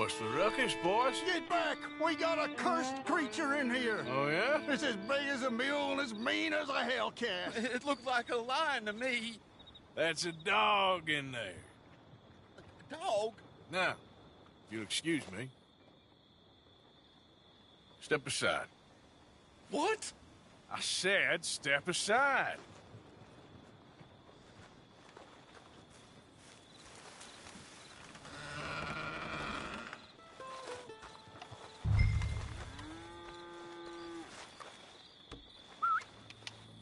What's the ruckus, boys? Get back! We got a cursed creature in here! Oh, yeah? It's as big as a mule and as mean as a hellcat. It looked like a lion to me. That's a dog in there. A dog? Now, if you'll excuse me. Step aside. What? I said step aside.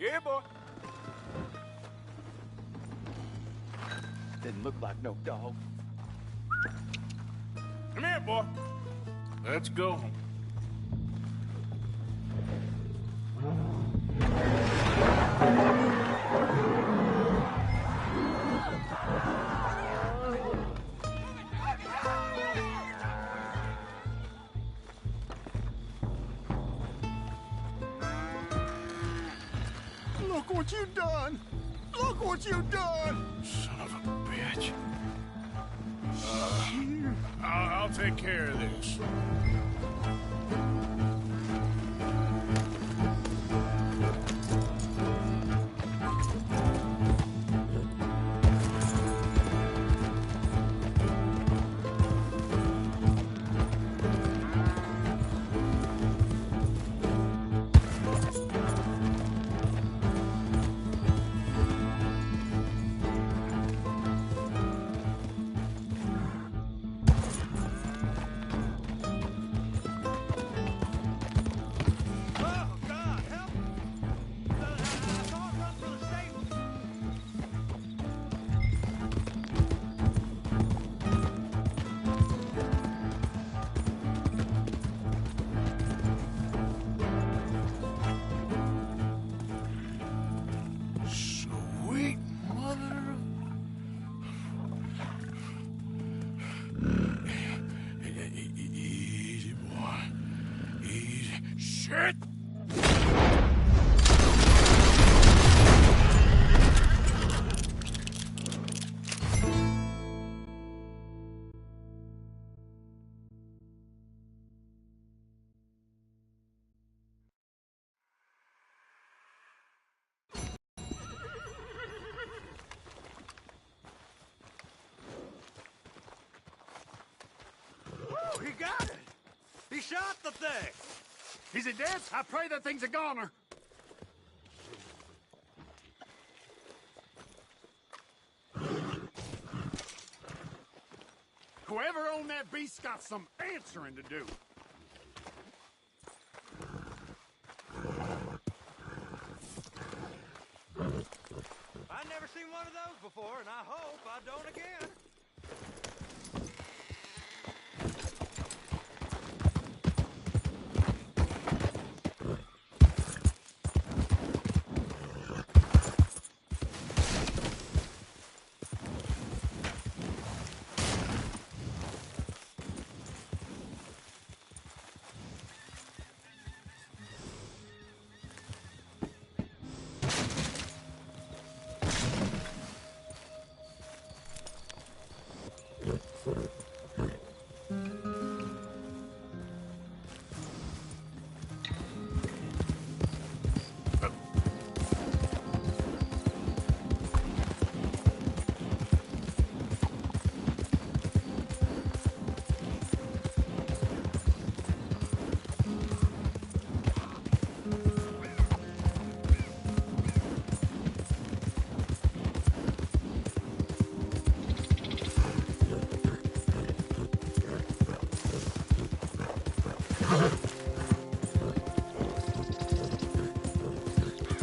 Yeah, boy. Didn't look like no dog. Come here, boy. Let's go. Look what you done! Look what you done! Son of a bitch. I'll take care of this. Sweet mother of... Easy, boy. Easy. Shit! He got it! He shot the thing! Is it dead? I pray that thing's a goner. Whoever owned that beast's got some answering to do. I've never seen one of those before, and I hope I don't again.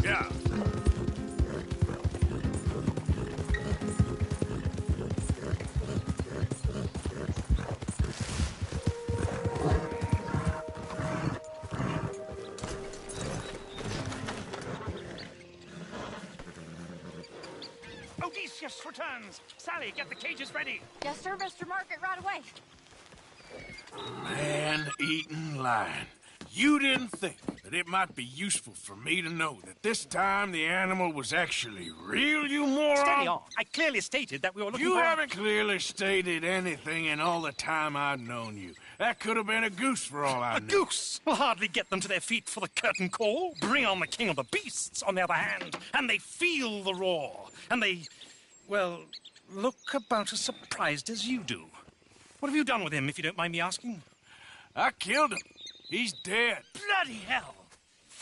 Yeah. Odysseus returns. Sally, get the cages ready. Yes, sir, Mr. Market, right away. Man-eating lion. You didn't think that it might be useful for me to know that this time the animal was actually real, you moron? Steady on. I clearly stated that we were looking You for... haven't clearly stated anything in all the time I've known you. That could have been a goose for all I A knew. goose will hardly get them to their feet for the curtain call. Bring on the king of the beasts, on the other hand, and they feel the roar. And they, well, look about as surprised as you do. What have you done with him, if you don't mind me asking? I killed him. He's dead. Bloody hell!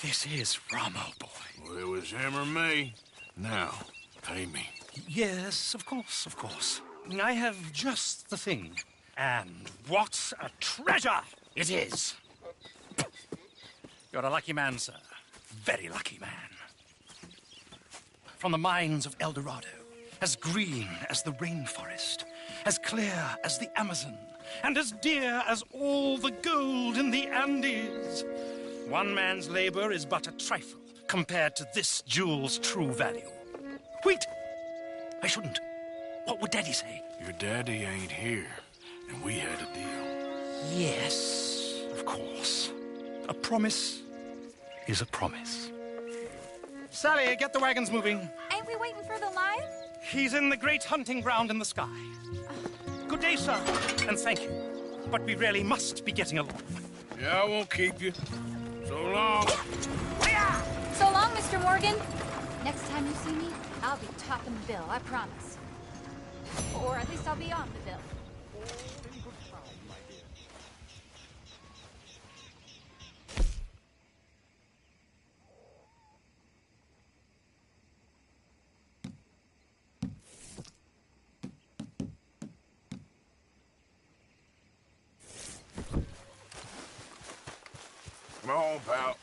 This is Ramo, boy. Well, it was him or me. Now, pay me. Yes, of course, of course. I have just the thing. And what a treasure it is! You're a lucky man, sir. Very lucky man. From the mines of El Dorado, as green as the rainforest, as clear as the Amazon, and as dear as all the gold in the Andes. One man's labor is but a trifle compared to this jewel's true value. Wait! I shouldn't. What would Daddy say? Your daddy ain't here, and we had a deal. Yes, of course. A promise is a promise. Sally, get the wagons moving. Ain't we waiting for the lion? He's in the great hunting ground in the sky. Good day, sir, and thank you. But we really must be getting along. Yeah, I won't keep you. So long. So long, Mr. Morgan. Next time you see me, I'll be topping the bill, I promise. Or at least I'll be on the bill. Come on, pal.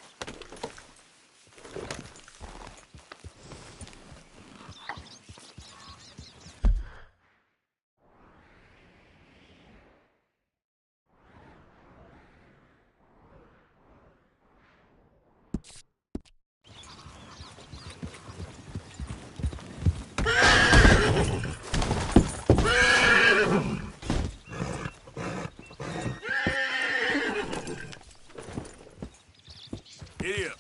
Giddy up.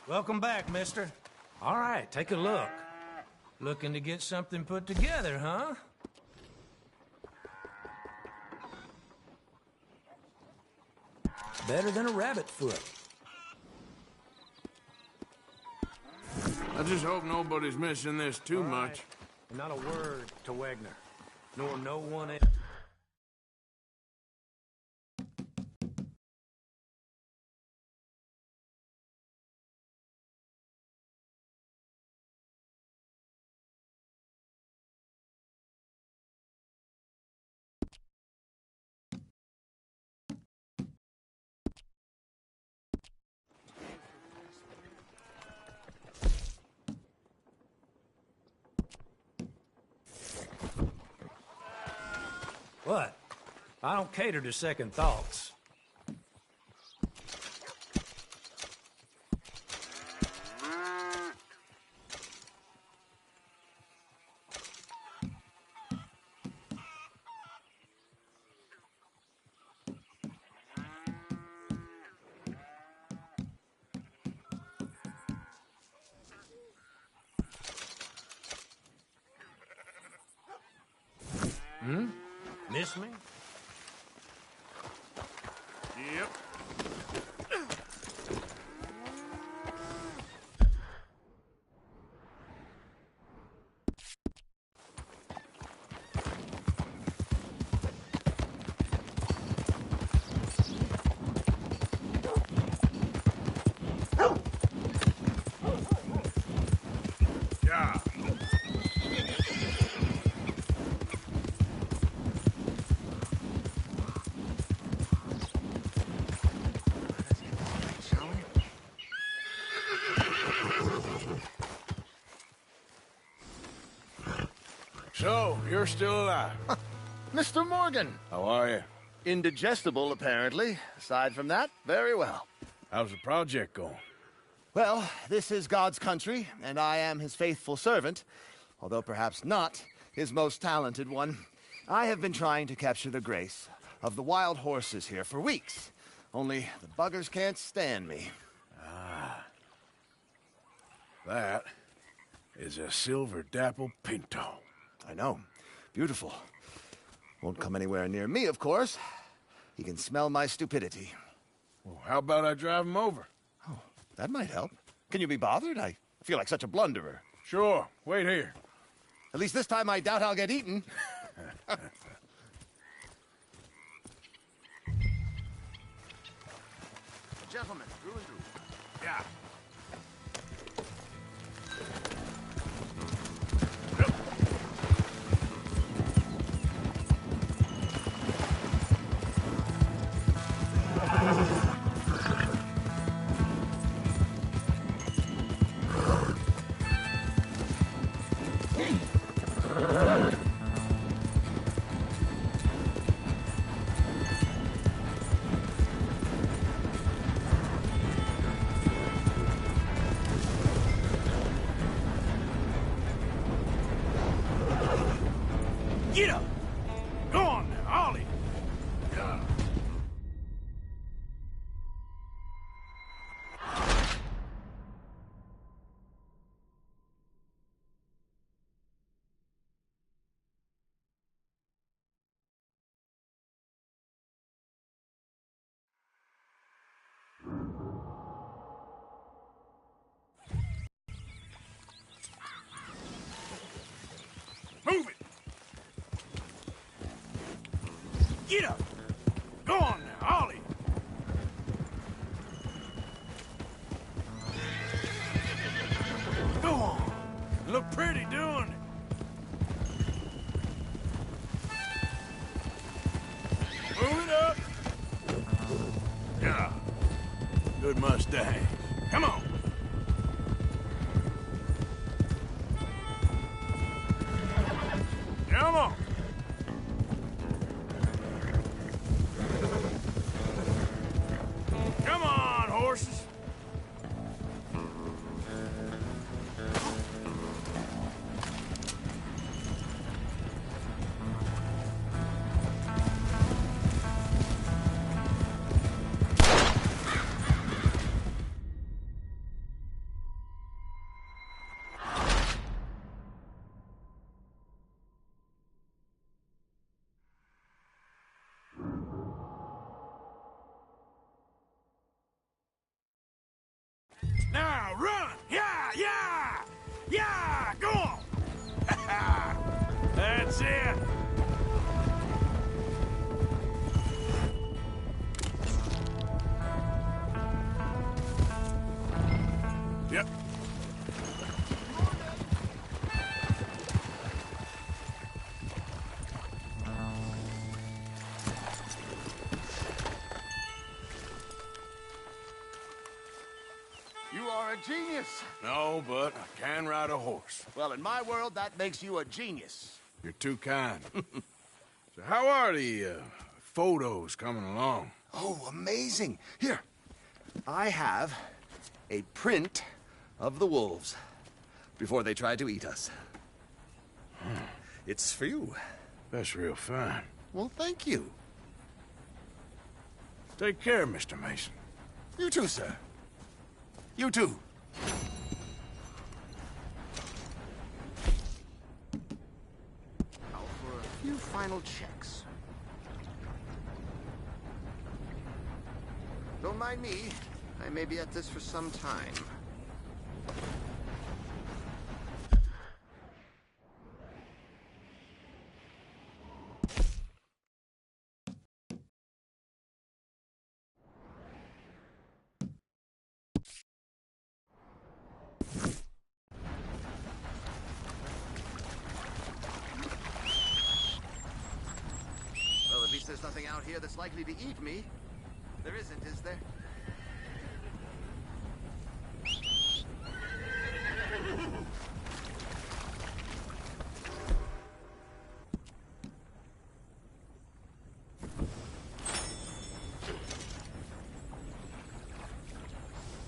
Welcome back, mister. All right, take a look. Looking to get something put together, huh? Better than a rabbit foot. I just hope nobody's missing this too much. And not a word to Wagner, nor no one else. What? I don't cater to second thoughts. Miss me? Yep. So, you're still alive. Mr. Morgan. How are you? Indigestible, apparently. Aside from that, very well. How's the project going? Well, this is God's country, and I am his faithful servant, although perhaps not his most talented one. I have been trying to capture the grace of the wild horses here for weeks. Only the buggers can't stand me. That is a silver dapple pinto. I know. Beautiful. Won't come anywhere near me, of course. He can smell my stupidity. Well, how about I drive him over? Oh, that might help. Can you be bothered? I feel like such a blunderer. Sure. Wait here. At least this time I doubt I'll get eaten. Gentlemen, through and through. Yeah. Get up! Go on now, Ollie! Yeah. Move it! Get up! Go on now, Ollie! Go on! You look pretty doing it. Move it up! Yeah. Good Mustang. Come on! Come on! Come on, horses! Now run! Yeah, yeah! Yeah! Go on! That's it! Yep. You are a genius. No, but I can ride a horse. Well, in my world, that makes you a genius. You're too kind. So how are the photos coming along? Oh, amazing. Here, I have a print of the wolves before they tried to eat us. It's for you. That's real fine. Well, thank you. Take care, Mr. Mason. You too, sir. You too. Now for a few final checks. Don't mind me. I may be at this for some time. Well, at least there's nothing out here that's likely to eat me. There isn't, is there?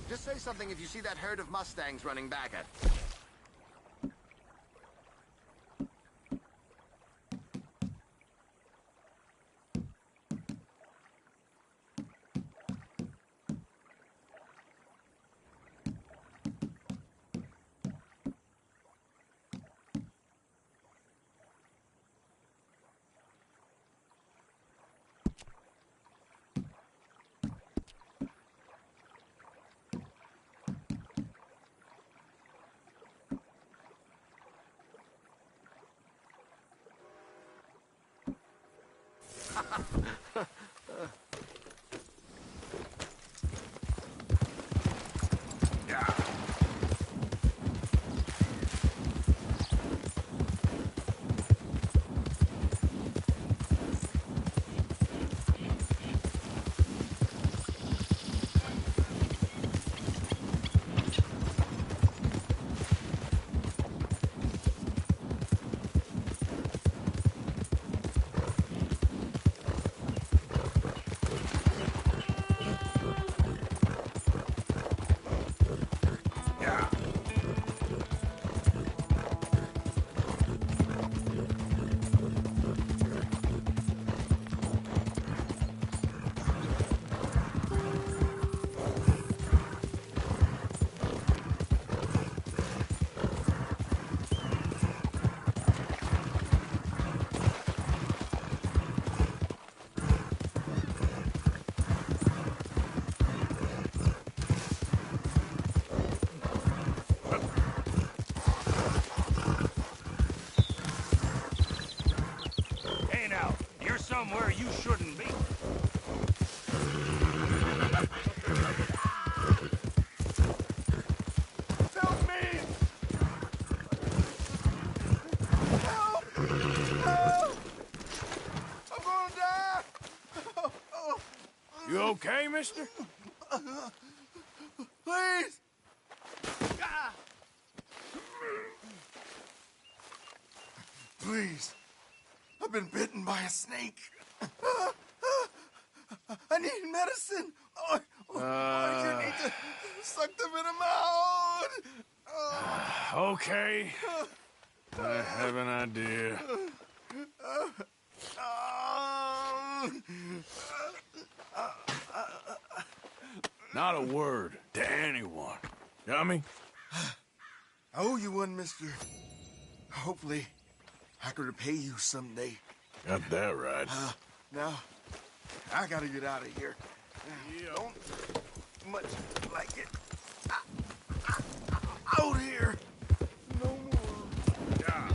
Just say something if you see that herd of Mustangs running back at. Somewhere you shouldn't be. Help me! Help! Help! I'm gonna die! You okay, mister? Please! Please. I've been bitten by a snake. I need medicine. I need to suck the venom out. Okay. I have an idea. Not a word to anyone. Got me? I owe you one, mister. Hopefully, I can repay you someday. Got that right. Now, I gotta get out of here. Don't much like it. Out here. No more. Yeah.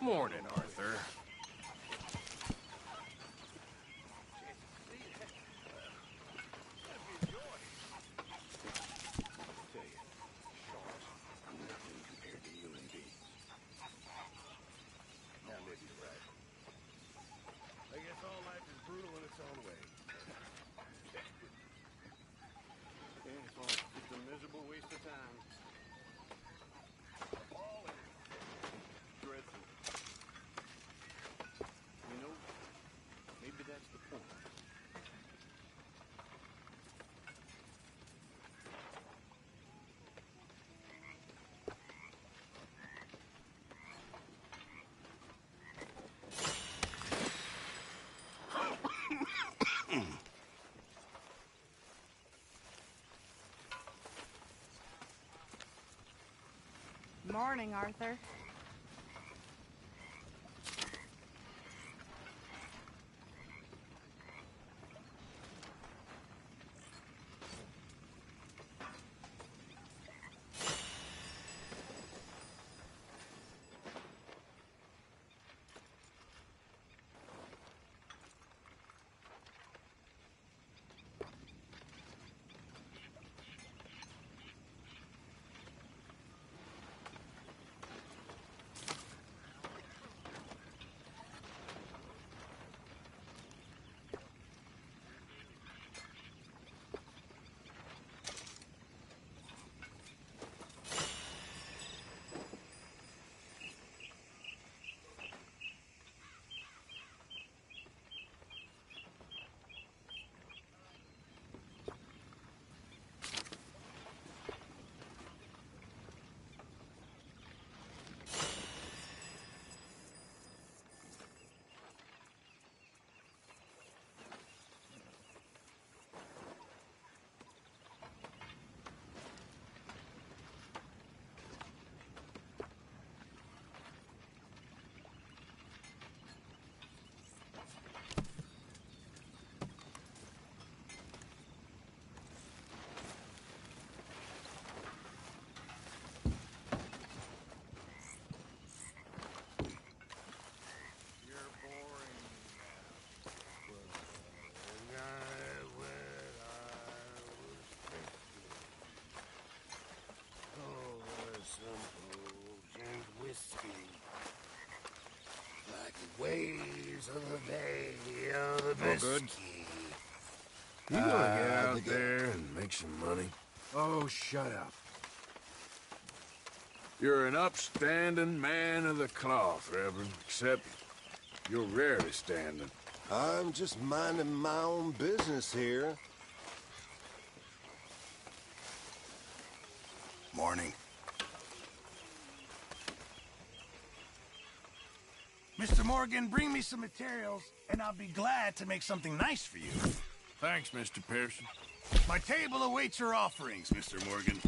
Morning, Arthur. I guess all life is brutal in its own way. Yeah, it's all just a miserable waste of time. Appalling. Dreadful. You know, maybe that's the point. Morning, Arthur. Waves of the bay of the All good? You gonna get out there and make some money? Oh, shut up. You're an upstanding man of the cloth, Reverend, except you're rarely standing. I'm just minding my own business here. Morning. Mr. Morgan, bring me some materials, and I'll be glad to make something nice for you. Thanks, Mr. Pearson. My table awaits your offerings, Mr. Morgan.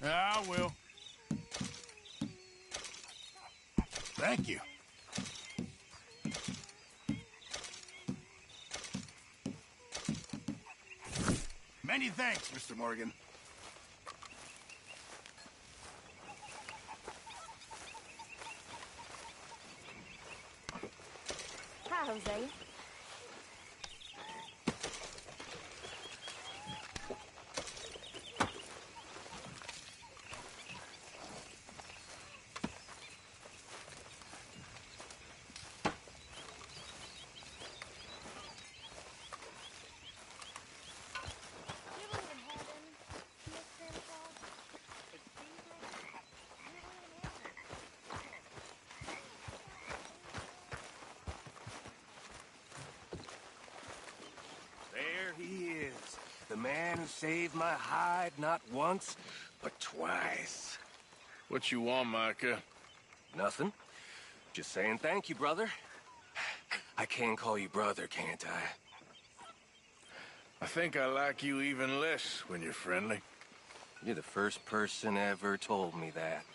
I will. Thank you. Many thanks, Mr. Morgan. Hi, Jose. There he is. The man who saved my hide not once, but twice. What you want, Micah? Nothing. Just saying thank you, brother. I can call you brother, can't I? I think I like you even less when you're friendly. You're the first person ever told me that.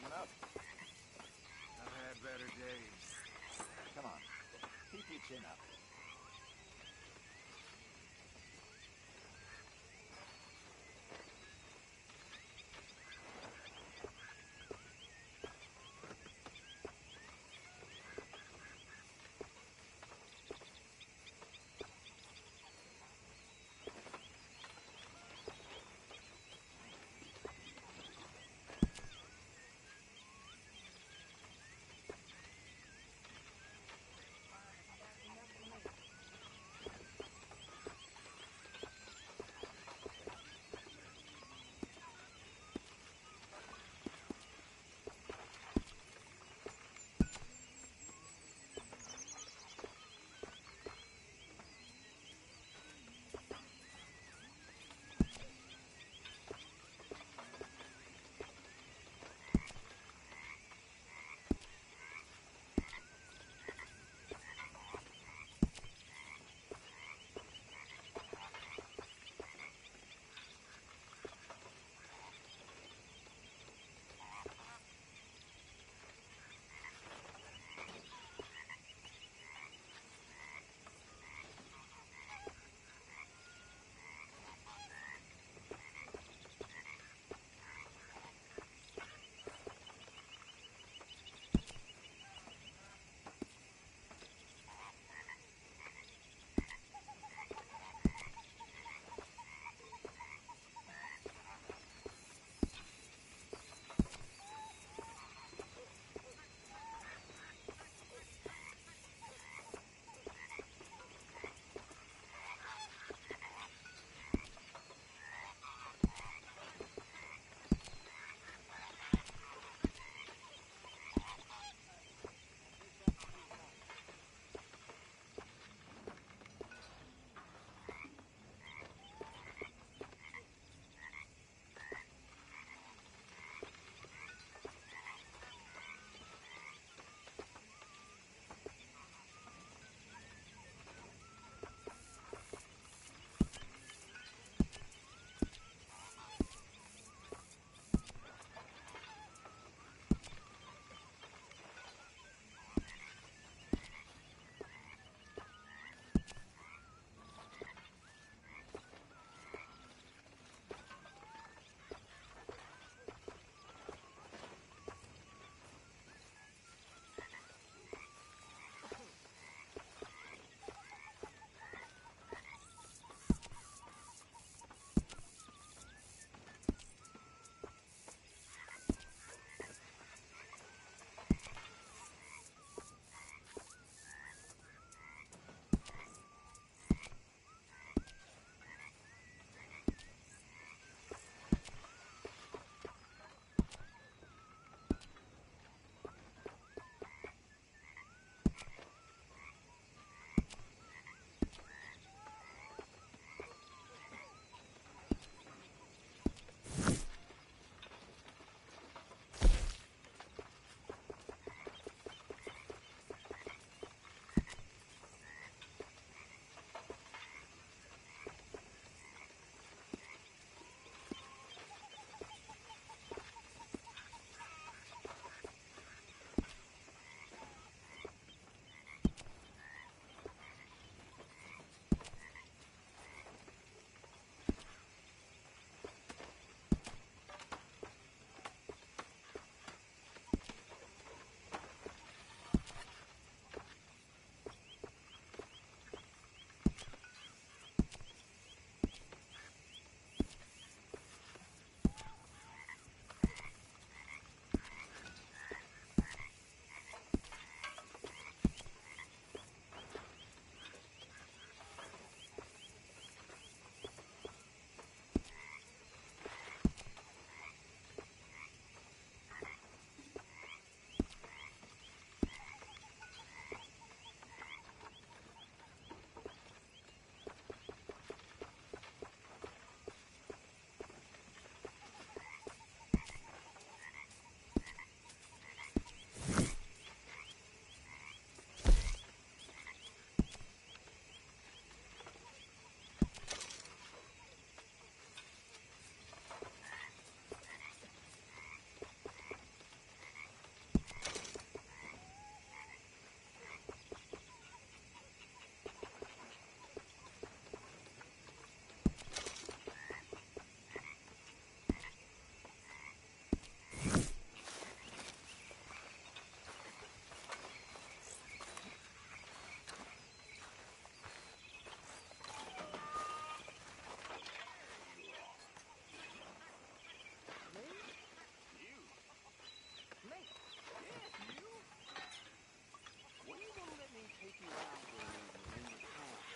loosen up. I've had better days. Come on. Keep your chin up.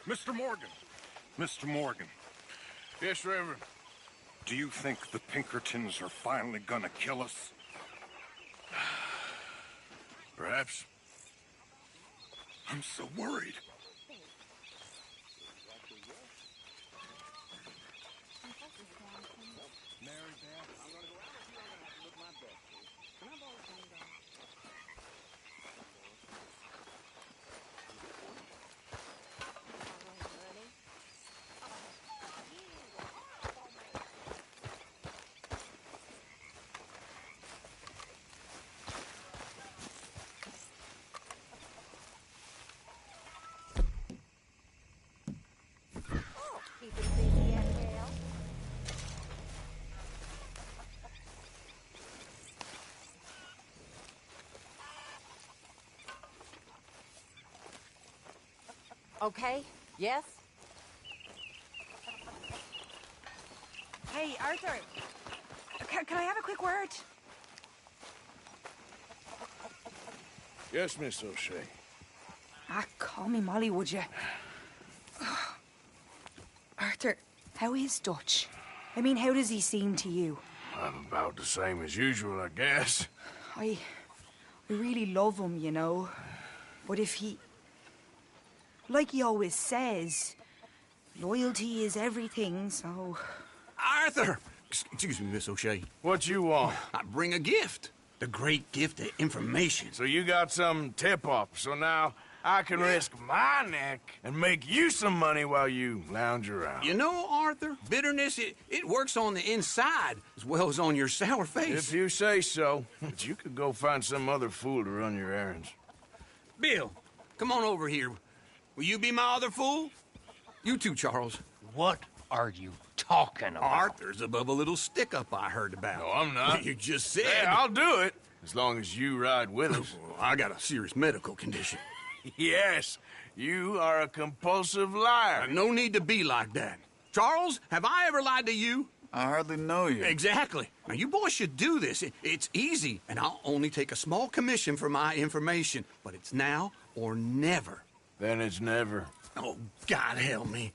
Mr. Morgan. Mr. Morgan. Yes, Reverend. Do you think the Pinkertons are finally gonna kill us? Perhaps. I'm so worried. Okay? Yes? Hey, Arthur. Can I have a quick word? Yes, Miss O'Shea. Call me Molly, would you? Arthur, how is Dutch? I mean, how does he seem to you? I'm about the same as usual, I guess. I really love him, you know. But if he... Like he always says, loyalty is everything, so... Arthur! Excuse me, Miss O'Shea. What you want? I bring a gift. The great gift of information. So you got some tip-off, so now I can risk my neck and make you some money while you lounge around. You know, Arthur, bitterness, it works on the inside as well as on your sour face. If you say so. But you could go find some other fool to run your errands. Bill, come on over here. Will you be my other fool? You too, Charles. What are you talking about? Arthur's above a little stick-up I heard about. No, I'm not. You just said... Yeah, I'll do it, as long as you ride with us. I got a serious medical condition. Yes, you are a compulsive liar. No need to be like that. Charles, have I ever lied to you? I hardly know you. Exactly. Now, you boys should do this. It's easy, and I'll only take a small commission for my information. But it's now or never. Then it's never. Oh, God help me.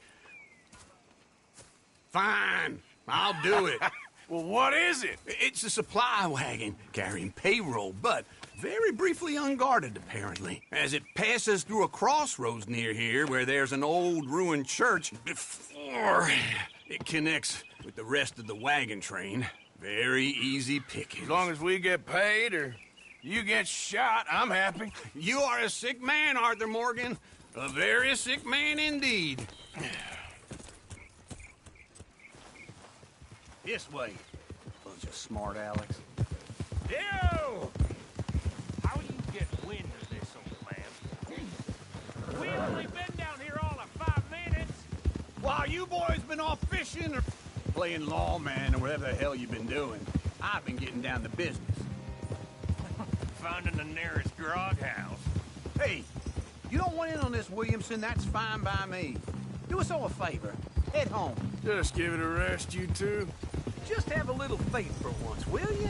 Fine, I'll do it. Well, what is it? It's a supply wagon carrying payroll, but very briefly unguarded, apparently. As it passes through a crossroads near here where there's an old ruined church before it connects with the rest of the wagon train. Very easy pickings. As long as we get paid or you get shot, I'm happy. You are a sick man, Arthur Morgan. A very sick man indeed. This way. Bunch of smart Alex. Ew! How do you get wind of this, old man? We only been down here all of 5 minutes. While you boys been off fishing or playing lawman or whatever the hell you've been doing, I've been getting down to business. Finding the nearest grog house. Hey, you don't want in on this, Williamson, that's fine by me. Do us all a favor. Head home. Just give it a rest, you two. Just have a little faith for once, will you?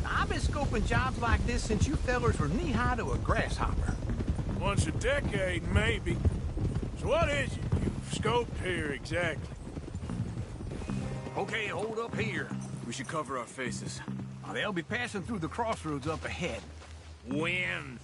I've been scoping jobs like this since you fellers were knee-high to a grasshopper. Once a decade, maybe. So what is it you've scoped here exactly? Okay, hold up here. We should cover our faces. They'll be passing through the crossroads up ahead. When?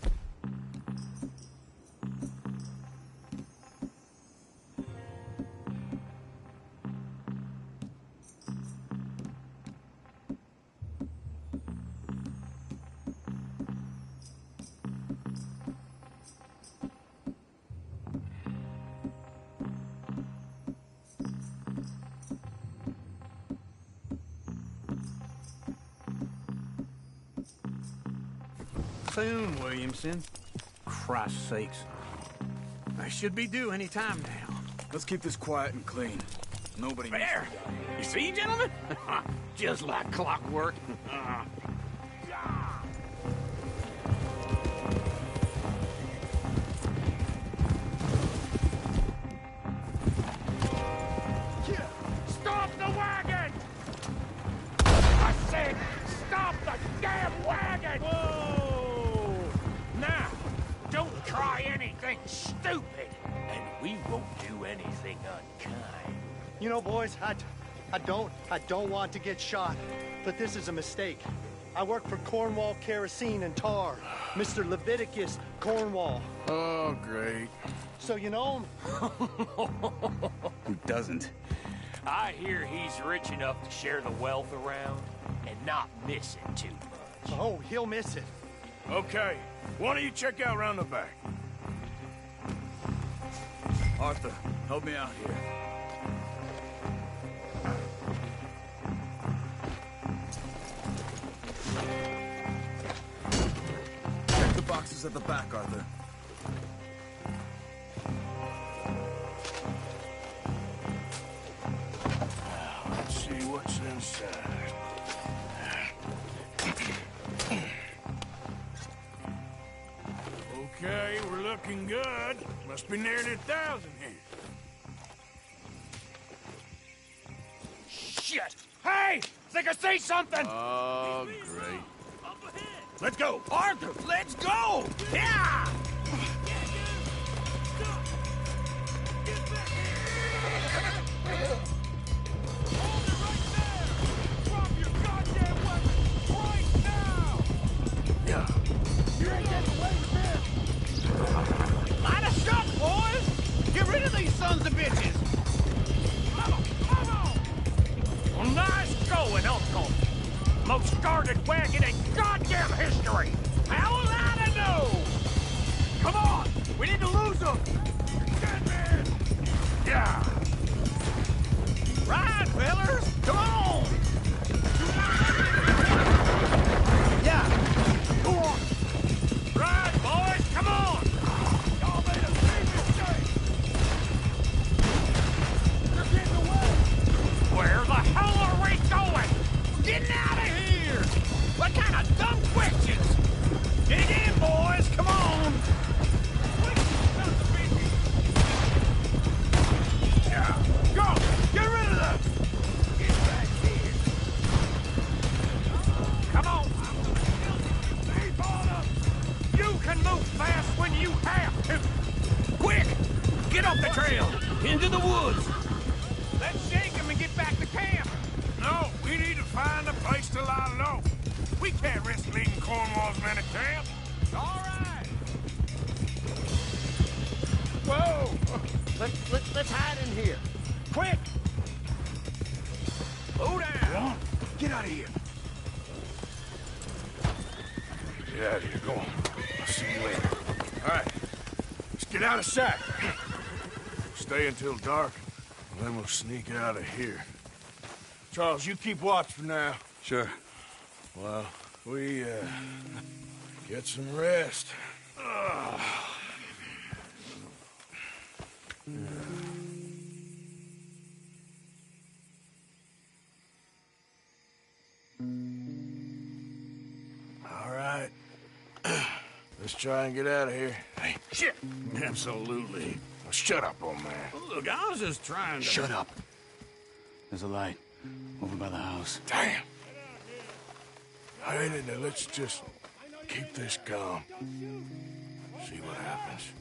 Soon, Williamson. Christ's sakes. I should be due any time now. Let's keep this quiet and clean. Nobody needs There! to die. You see, gentlemen? Just like clockwork. Stop the wagon! I said, stop the damn wagon! Whoa! Now, don't try anything stupid. And We won't do anything unkind. You know, boys, I don't want to get shot, but this is a mistake. I work for Cornwall Kerosene and Tar, Mr. Leviticus Cornwall. Oh, great. So you know him? Who doesn't? I hear he's rich enough to share the wealth around and not miss it too much. Oh, he'll miss it. Okay, why don't you check out around the back? Arthur, help me out here. Check the boxes at the back, Arthur. Let's see what's inside. Okay, we're looking good. Must be nearly 1,000 here. Shit! Hey! Think I see something! Oh, great. Let's go! Arthur, let's go! Yeah! Light a shot, boys! Get rid of these sons of bitches! Well, nice going, Uncle. Most guarded wagon in goddamn history! How was I to know? Come on! We need to lose them! Dead man! Yeah! Ride, fellers! Come on! Yeah! Go on! Ride, boys! Come on! Y'all made a big mistake! They're getting away! Where the hell are we going? Getting out of here! What kind of dumb questions? Dig in, boys! Come on! Yeah! Go! Get rid of them! Get back here! Come on! You can move fast when you have to! Quick! Get off the trail! Into the woods! Let's shake him and get back to camp! No, we need to find a place to lie low. We can't risk leaving Cornwall's men at camp. All right! Whoa! Let's hide in here. Quick! Slow down! Get out of here. Get out of here, go on. I'll see you later. All right, let's get out of sight. Stay until dark, and then we'll sneak out of here. Charles, you keep watch for now. Sure. Well, we, get some rest. All right. Let's try and get out of here. Hey, Shit! Absolutely. well, shut up, old man. Look, I was just trying to... Shut up. There's a light over by the house. Damn. All right, now let's just keep this calm. See what happens.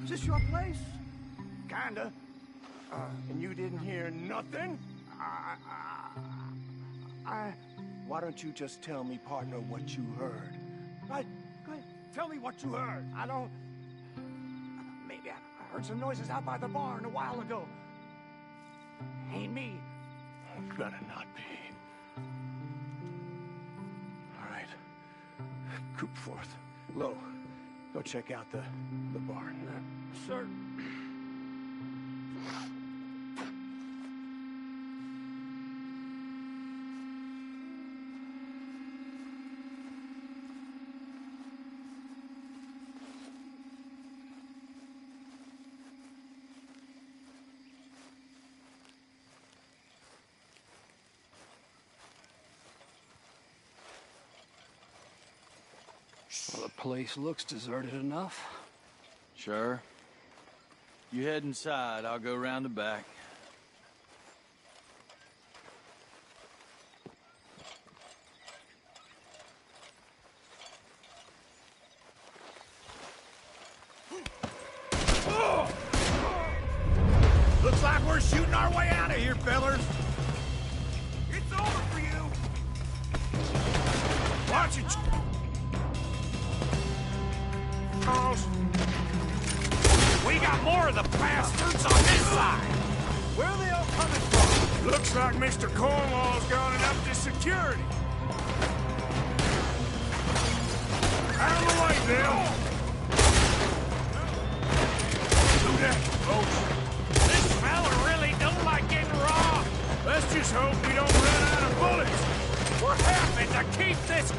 Is this your place? Kinda. And you didn't hear nothing? Why don't you just tell me, partner, what you heard? Right? Go ahead. Tell me what you heard. I don't... Maybe I heard some noises out by the barn a while ago. Ain't me. Better not be. All right. Coopforth. Lo, go check out the barn. Sir. Well, the place looks deserted enough. Sure. You head inside, I'll go round the back. fellers. It's over for you. Watch it, Charles. We got more of the bastards on this side. Where are they all coming from? Looks like Mr. Cornwall's gone and upped his security. Out of the way, Bill. Do that, folks. This fella really don't like getting robbed. Let's just hope we don't run out of bullets. We're having to keep this...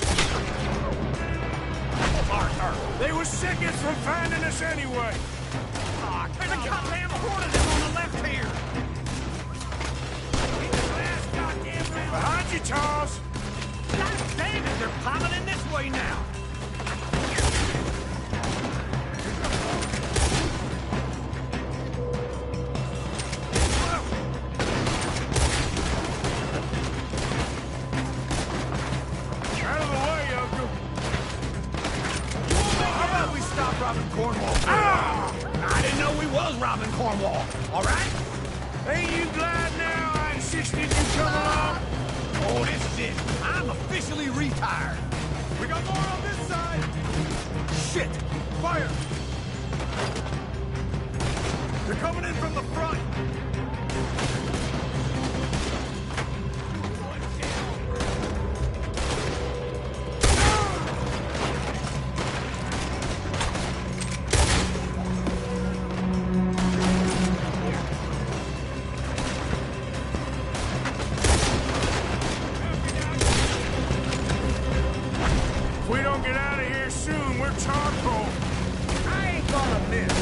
Arthur! They were seconds from finding us anyway. There's a goddamn horde of them on the left here. Behind you, Charles. God damn it, they're piling in this way now. Out of the way, Uncle. How about we stop robbing Cornwall? I didn't know we was robbing Cornwall, all right? Ain't you glad now I insisted you come along? Oh, this is it. I'm officially retired. We got more on this side. Shit! Fire! They're coming in from the front. If we don't get out of here soon, we're charcoal. I ain't gonna miss.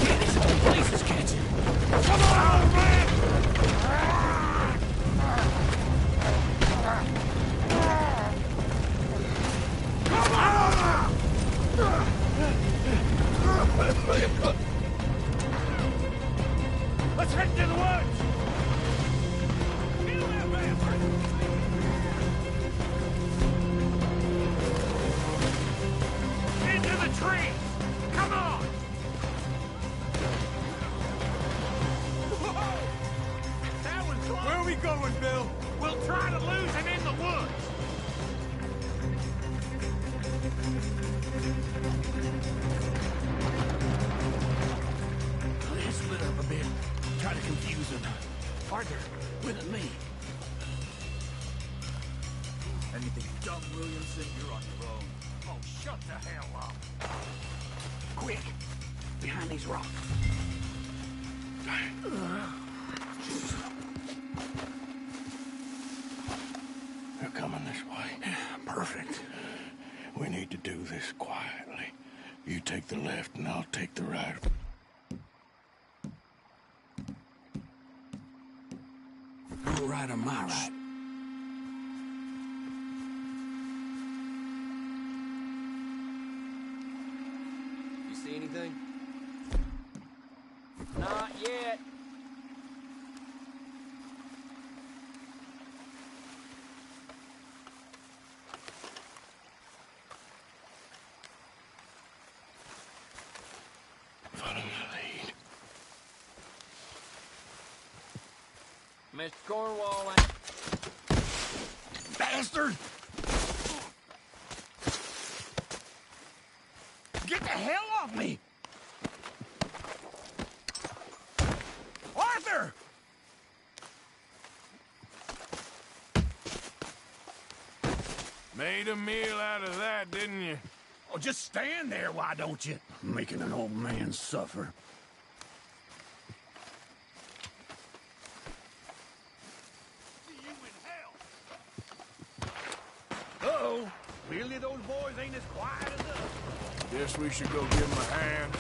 Yeah, this whole place is catching. Come on, man! Let's head to the woods. Kill that vampire. Into the trees. Come on. That was close. Where are we going, Bill? We'll try to lose him in the woods. They split up a bit. Try to confuse them. Arthur, with me. Anything dumb, Williamson, you're on your own. Oh, shut the hell up. Quick! Behind these rocks. They're coming this way. Perfect. We need to do this quietly. You take the left and I'll take the right. Your right or my right? You see anything? Not yet. Follow my lead. Mr. Cornwall Bastard! Get the hell off me! Arthur! Made a meal out of that, didn't you? Oh, just stand there, why don't you? Making an old man suffer. Uh-oh. Clearly those boys ain't as quiet as us. Guess we should go give him a hand.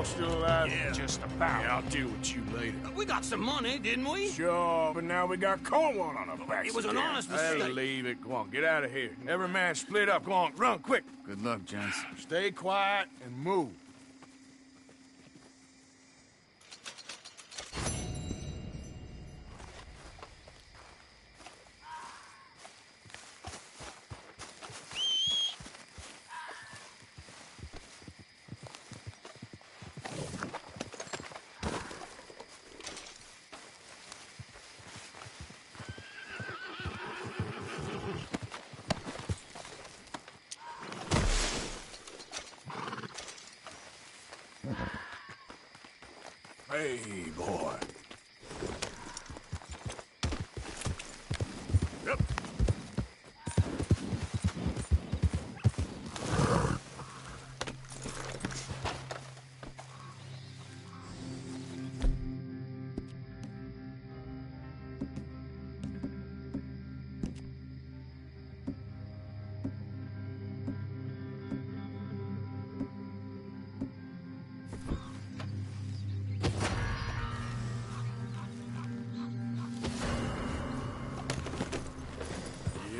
all still alive? Yeah. Just about. Yeah, I'll deal with you later. We got some money, didn't we? Sure, but now we got Cornwall on our backs. It was an honest Hey, mistake. leave it. Go on, get out of here. Every man split up. Go on, run quick. Good luck, gents. Stay quiet and move. Hey, boy. Yep.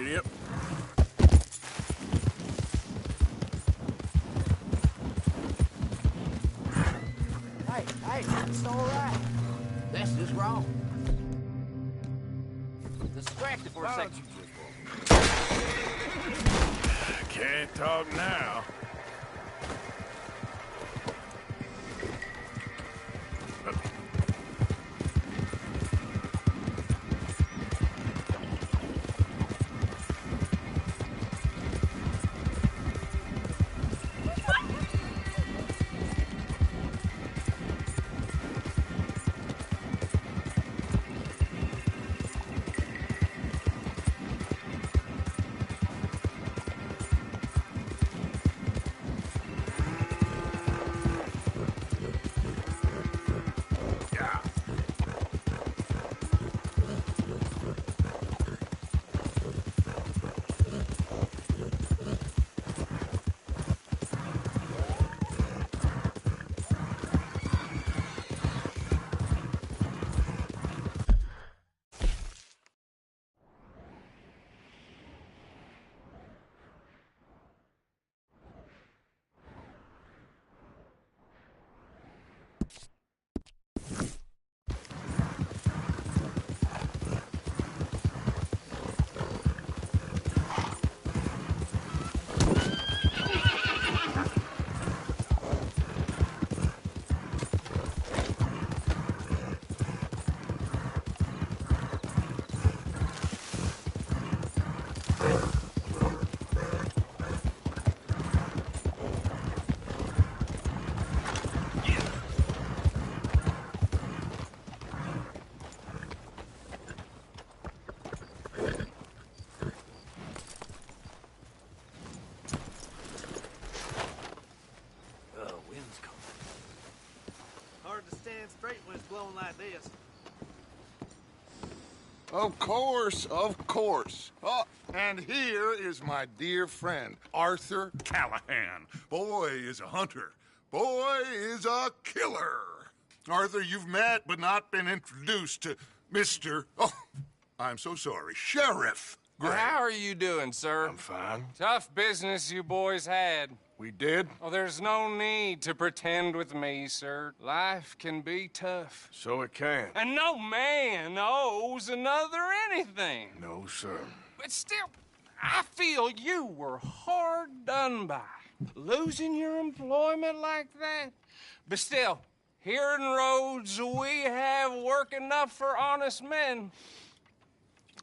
Yep. Hey, it's all right. That's just wrong. Distracted for a second. Can't talk now. Straight when it's blowing like this. Of course, of course. Oh, and here is my dear friend, Arthur Callahan. Boy is a hunter. Boy is a killer. Arthur, you've met but not been introduced to Mr. Oh, I'm so sorry, Sheriff Gray. How are you doing, sir? I'm fine. Tough business you boys had. We did? Oh, there's no need to pretend with me, sir. Life can be tough. So it can. And no man owes another anything. No, sir. But still, I feel you were hard done by. Losing your employment like that. But still, here in Rhodes, we have work enough for honest men.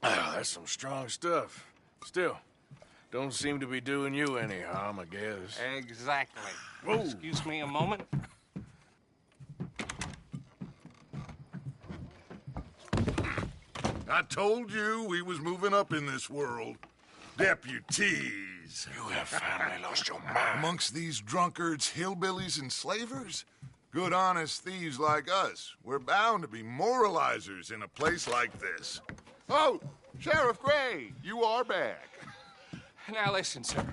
Ah, that's some strong stuff. Still, don't seem to be doing you any harm, I guess. Exactly. Whoa. Excuse me a moment. I told you we was moving up in this world. Deputies. You have finally lost your mind. Amongst these drunkards, hillbillies, and slavers? Good, honest thieves like us. We're bound to be moralizers in a place like this. Oh, Sheriff Gray, you are back. Now listen, sir.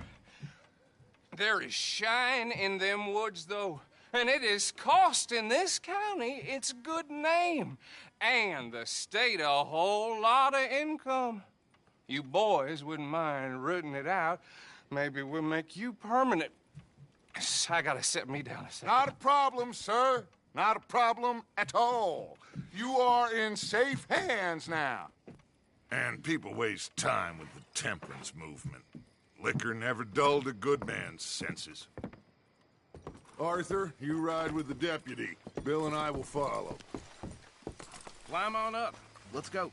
There is shine in them woods, though. and it is costing this county its good name and the state a whole lot of income. You boys wouldn't mind rooting it out. Maybe we'll make you permanent. I gotta set me down a second. Not a problem, sir. Not a problem at all. You are in safe hands now. And people waste time with the temperance movement. Liquor never dulled a good man's senses. Arthur, you ride with the deputy. Bill and I will follow. Climb on up. Let's go.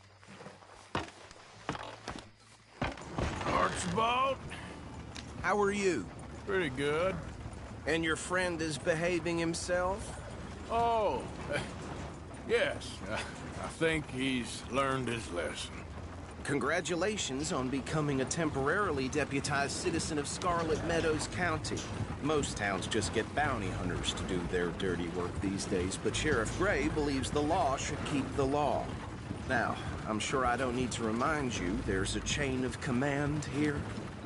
Archibald? How are you? Pretty good. And your friend is behaving himself? Oh, yes. I think he's learned his lesson. Congratulations on becoming a temporarily deputized citizen of Scarlet Meadows County. Most towns just get bounty hunters to do their dirty work these days, but Sheriff Gray believes the law should keep the law. Now, I'm sure I don't need to remind you there's a chain of command here.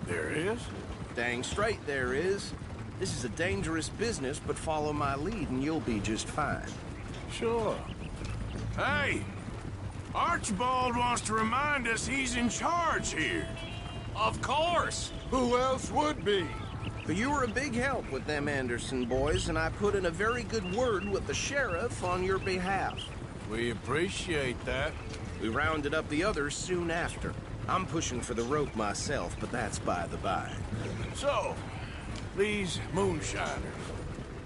There is? Dang straight there is. This is a dangerous business, but follow my lead and you'll be just fine. Sure. Hey! Archibald wants to remind us he's in charge here. Of course! Who else would be? But you were a big help with them Anderson boys, and I put in a very good word with the sheriff on your behalf. We appreciate that. We rounded up the others soon after. I'm pushing for the rope myself, but that's by the by. So, these moonshiners.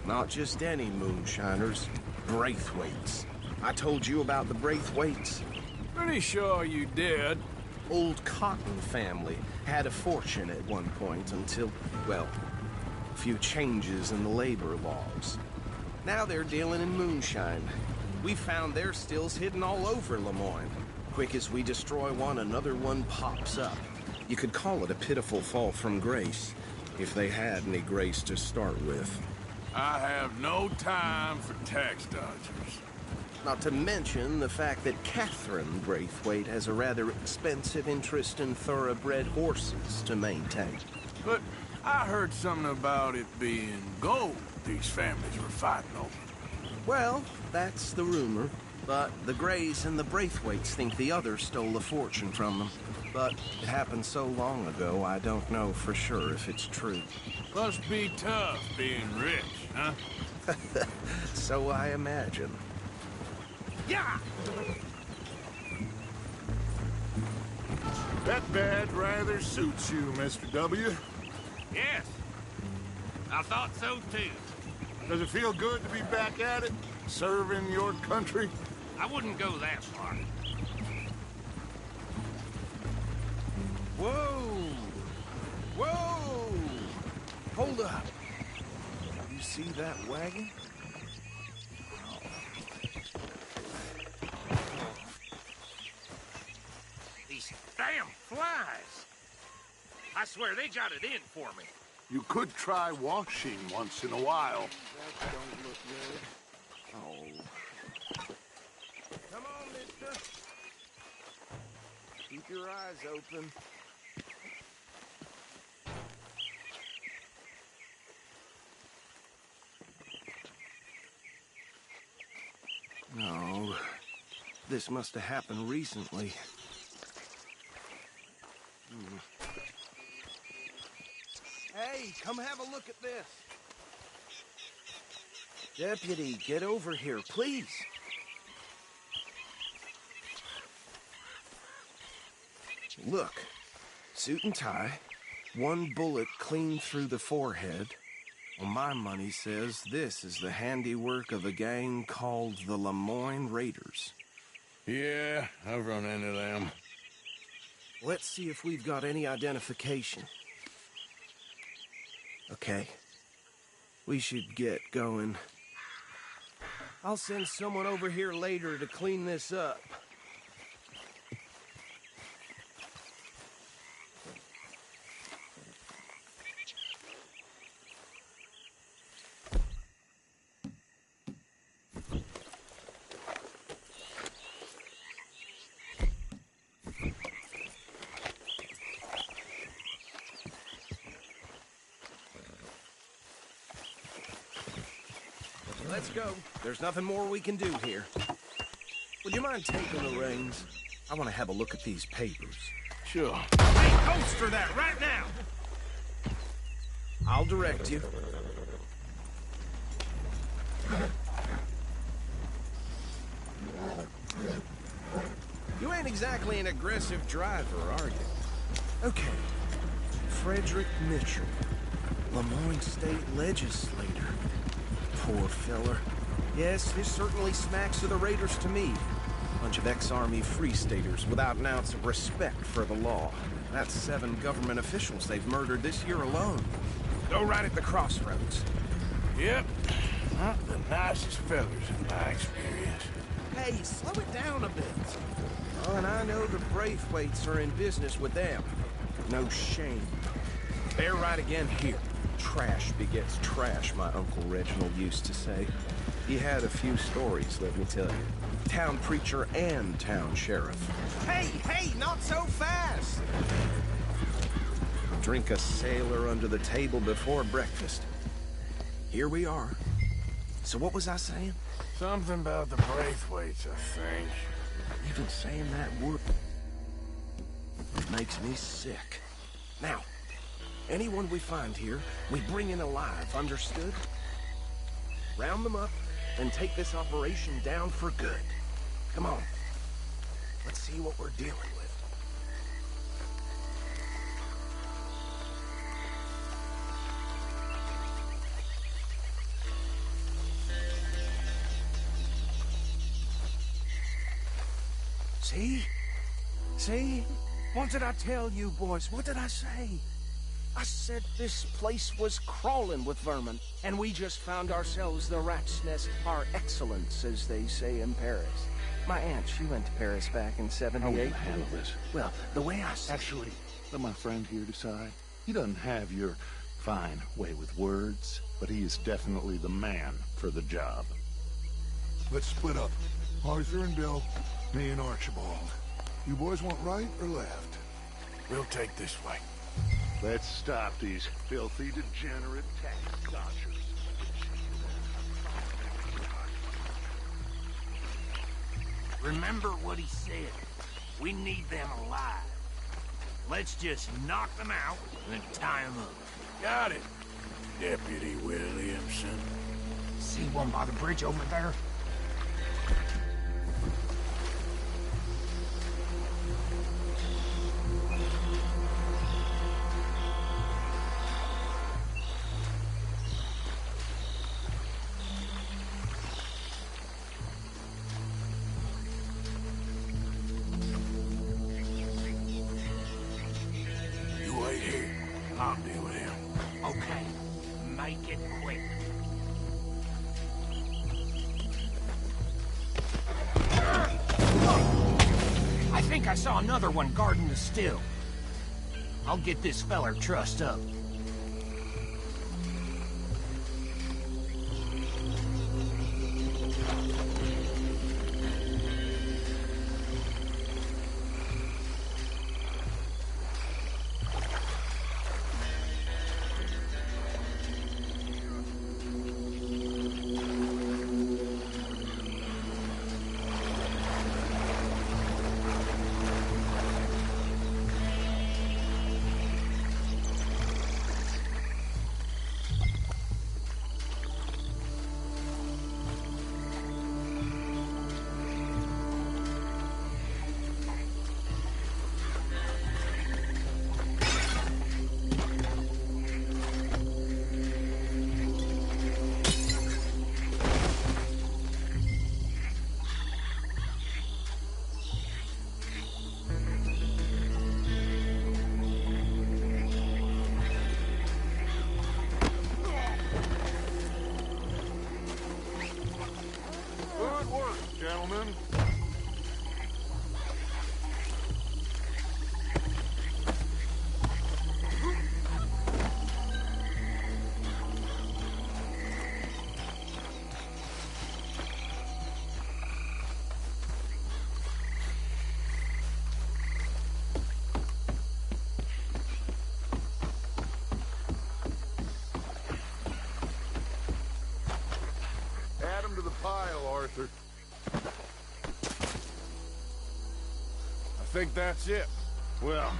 Not just any moonshiners. Braithwaites. I told you about the Braithwaites. Pretty sure you did. Old Cotton family had a fortune at one point until, well, a few changes in the labor laws. Now they're dealing in moonshine. We found their stills hidden all over Lemoyne. Quick as we destroy one, another one pops up. You could call it a pitiful fall from grace, if they had any grace to start with. I have no time for tax dodgers. Not to mention the fact that Catherine Braithwaite has a rather expensive interest in thoroughbred horses to maintain. But I heard something about it being gold these families were fighting over. Well, that's the rumor. But the Grays and the Braithwaites think the others stole a fortune from them. But it happened so long ago, I don't know for sure if it's true. Must be tough being rich, huh? So I imagine. Yeah! That bed rather suits you, Mr. W. Yes. I thought so, too. Does it feel good to be back at it? Serving your country? I wouldn't go that far. Whoa! Whoa! Hold up. You see that wagon? These damn flies. I swear they got it in for me. You could try washing once in a while. That don't look good. Oh. Come on, mister. Keep your eyes open. No. This must have happened recently. Hey, come have a look at this. Deputy, get over here, please. Look, suit and tie, one bullet clean through the forehead. Well, my money says this is the handiwork of a gang called the Lemoyne Raiders. Yeah, I've run into them. Let's see if we've got any identification. Okay. We should get going. I'll send someone over here later to clean this up. Let's go. There's nothing more we can do here. Would you mind taking the reins? I want to have a look at these papers. Sure. Hey, holster that right now! I'll direct you. You ain't exactly an aggressive driver, are you? Okay. Frederick Mitchell, Lemoyne State Legislator. Poor feller. Yes, this certainly smacks of the Raiders to me. Bunch of ex-Army Free Staters without an ounce of respect for the law. That's 7 government officials they've murdered this year alone. Go right at the crossroads. Yep. Not the nicest fellas in my experience. Hey, slow it down a bit. Oh, and I know the Braithwaites are in business with them. No shame. They're right again here. Trash begets trash, my Uncle Reginald used to say. He had a few stories, let me tell you. Town preacher and town sheriff. Hey, not so fast! Drink a sailor under the table before breakfast. Here we are. So what was I saying? Something about the Braithwaites, I think. Even saying that word makes me sick. Now, anyone we find here, we bring in alive, understood? Round them up, and take this operation down for good. Come on. Let's see what we're dealing with. See? See? What did I tell you, boys? What did I say? I said this place was crawling with vermin, and we just found ourselves the rat's nest par excellence, as they say in Paris. My aunt, she went to Paris back in '78. How will you handle this? Well, the way I see... Actually, let my friend here decide. He doesn't have your fine way with words, but he is definitely the man for the job. Let's split up. Arthur and Bill, me and Archibald. You boys want right or left? We'll take this way. Let's stop these filthy, degenerate tax dodgers. Remember what he said. We need them alive. Let's just knock them out and tie them up. Got it, Deputy Williamson. See one by the bridge over there? I'll deal with him. Okay, make it quick. I think I saw another one guarding the still. I'll get this feller trussed up. Gentlemen. Arthur. I think that's it. Well,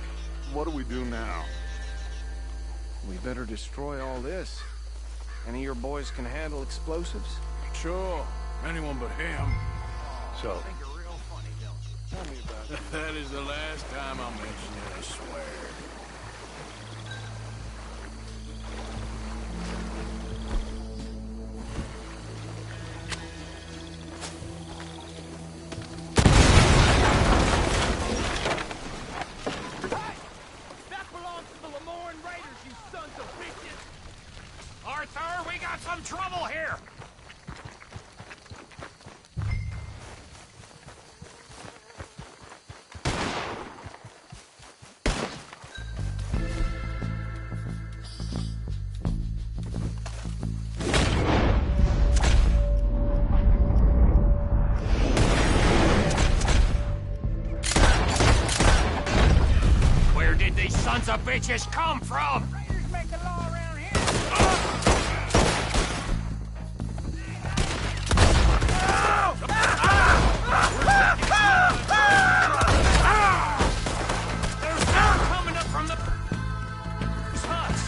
what do we do now? We better destroy all this. Any of your boys can handle explosives? Sure. Anyone but him. So, Tell me about it. That is the last time I'll mention it, I swear. That belongs to the Lemoyne Raiders, you sons of bitches! Arthur, we got some trouble here! Where did these sons of bitches come from? Raiders make the law around here. There's more coming up from the huts.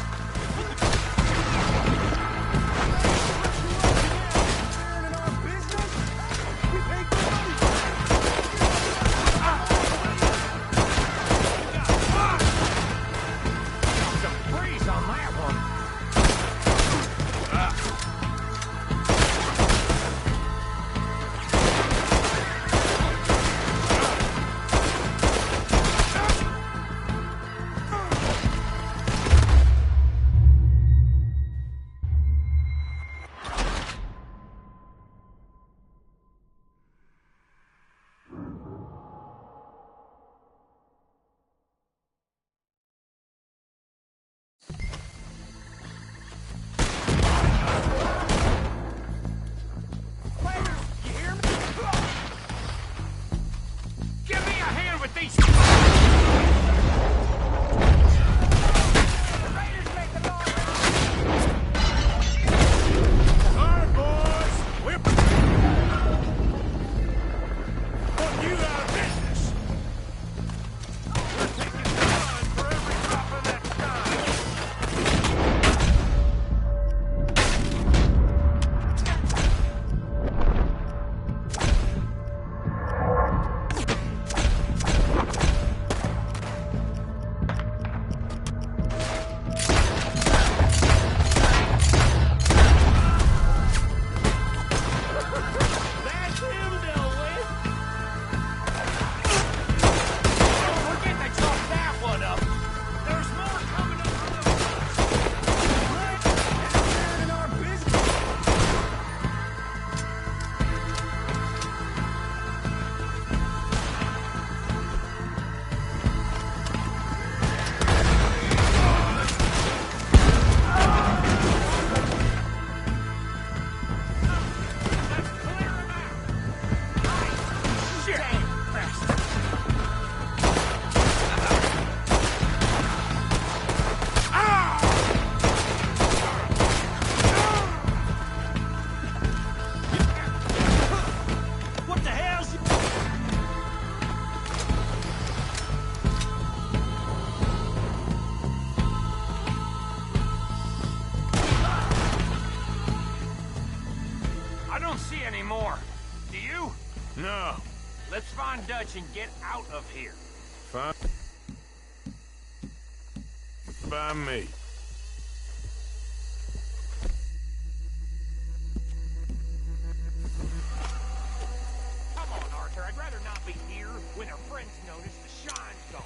Some breeze on that one. You hear me? Give me a hand with these. The Raiders make the law Alright, boys. We're putting you out of business. We're taking blood for every drop of that That's him dealt with. Don't forget to chalk that one up. There's more coming up from the huts. Right? In our business. Shit! Bastard. What the hell's... I don't see any more. Do you? No. Let's find Dutch and get out of here. Fine. By me. Come on, Arthur. I'd rather not be here when our friends notice the shine's gone.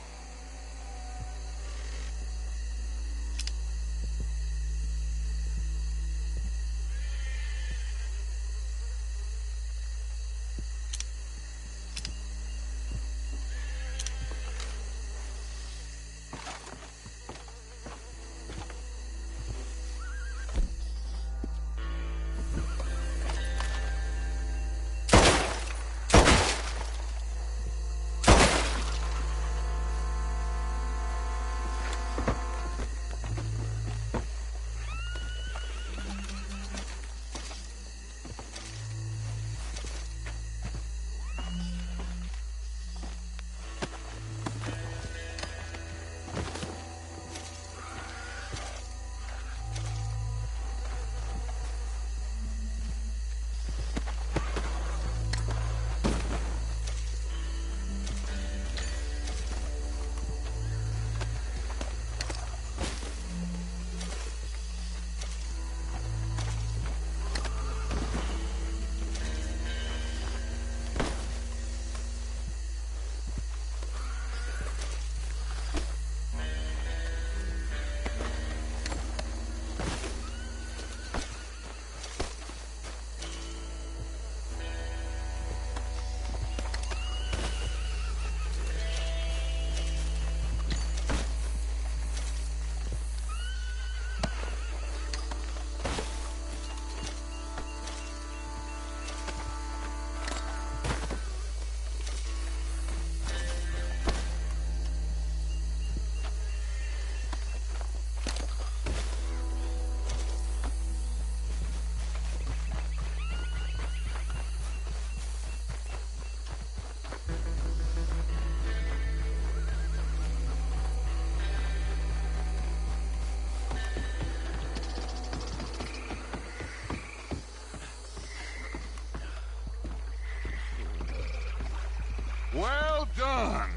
done.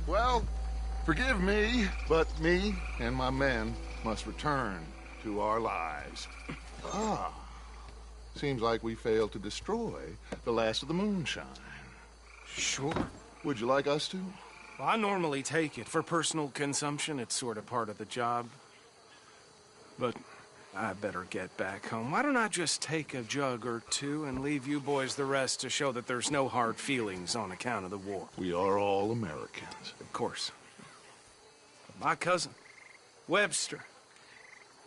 Well, forgive me, but me and my men must return to our lives. Seems like we failed to destroy the last of the moonshine. Sure. Would you like us to? Well, I normally take it. For personal consumption, it's sort of part of the job. But I better get back home. Why don't I just take a jug or two and leave you boys the rest to show that there's no hard feelings on account of the war? We are all Americans. Of course. But my cousin, Webster,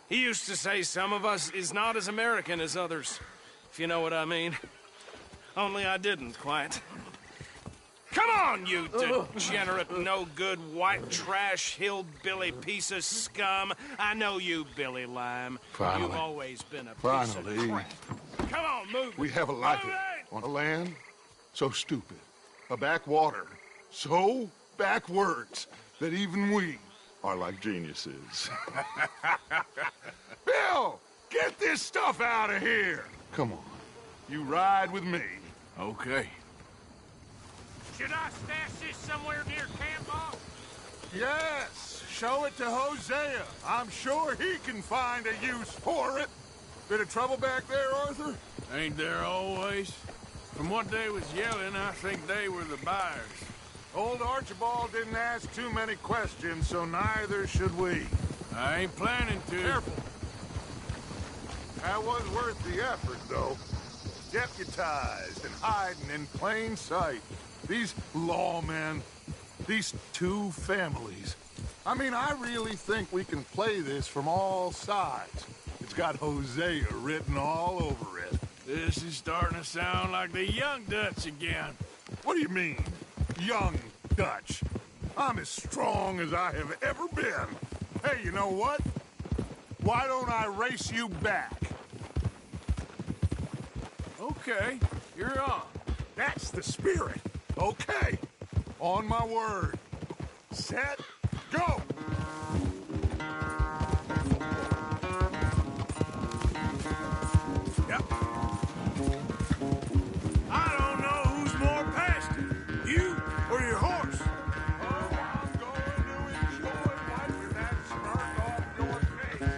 he used to say some of us is not as American as others, if you know what I mean. Only I didn't quite. Come on, you degenerate, no-good, white trash, hillbilly piece of scum. I know you, Billy Lime. Finally. You've always been a piece of crap. Come on, move. We have a life on a land so stupid, a backwater so backwards that even we are like geniuses. Bill, get this stuff out of here. Come on, you ride with me. Okay. Should I stash this somewhere near camp, boss? Yes, show it to Hosea. I'm sure he can find a use for it. Bit of trouble back there, Arthur? Ain't there always? From what they was yelling, I think they were the buyers. Old Archibald didn't ask too many questions, so neither should we. I ain't planning to. Careful. That was worth the effort, though. Deputized and hiding in plain sight. These lawmen, these two families. I mean, I really think we can play this from all sides. It's got Hosea written all over it. This is starting to sound like the Young Dutch again. What do you mean, Young Dutch? I'm as strong as I have ever been. Hey, you know what? Why don't I race you back? Okay, you're on. That's the spirit. Okay, on my word. Set, go! Yep. I don't know who's more past it, you or your horse. Oh, I'm going to enjoy wiping that smirk off your face.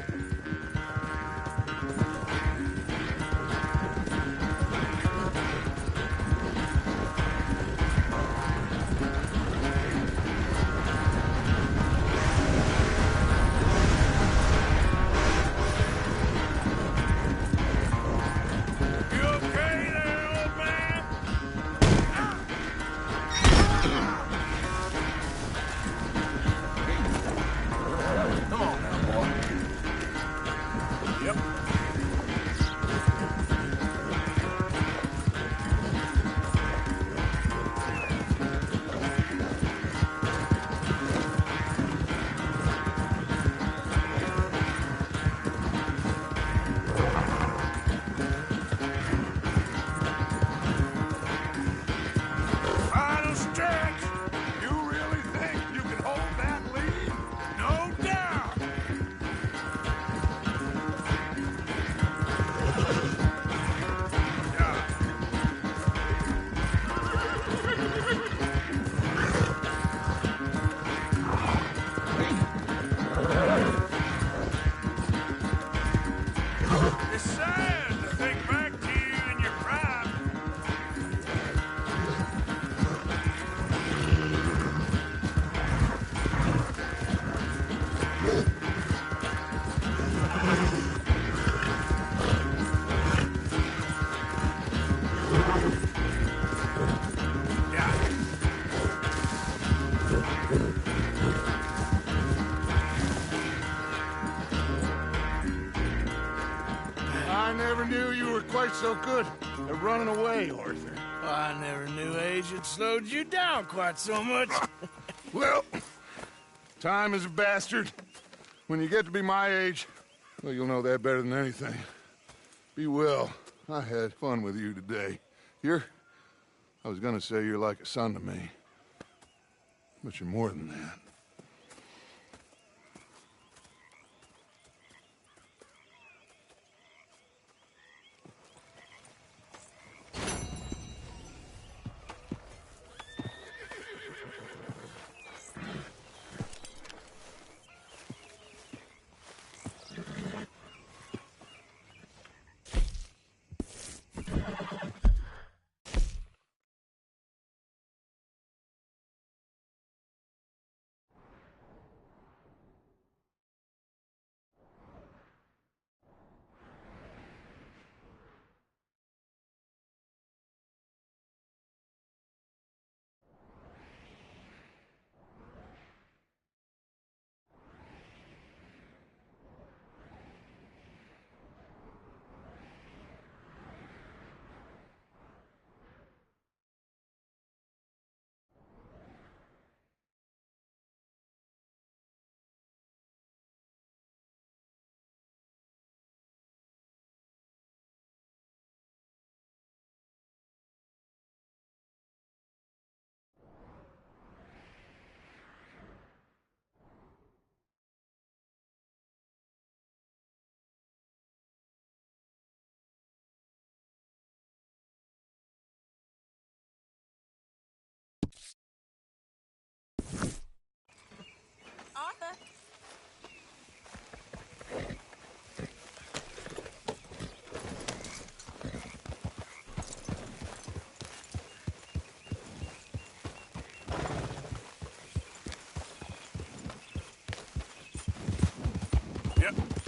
I never knew you were quite so good at running away, Arthur. I never knew age had slowed you down quite so much. Well, time is a bastard. When you get to be my age, well, you'll know that better than anything. Be well. I had fun with you today. I was gonna say you're like a son to me. But you're more than that. Yep.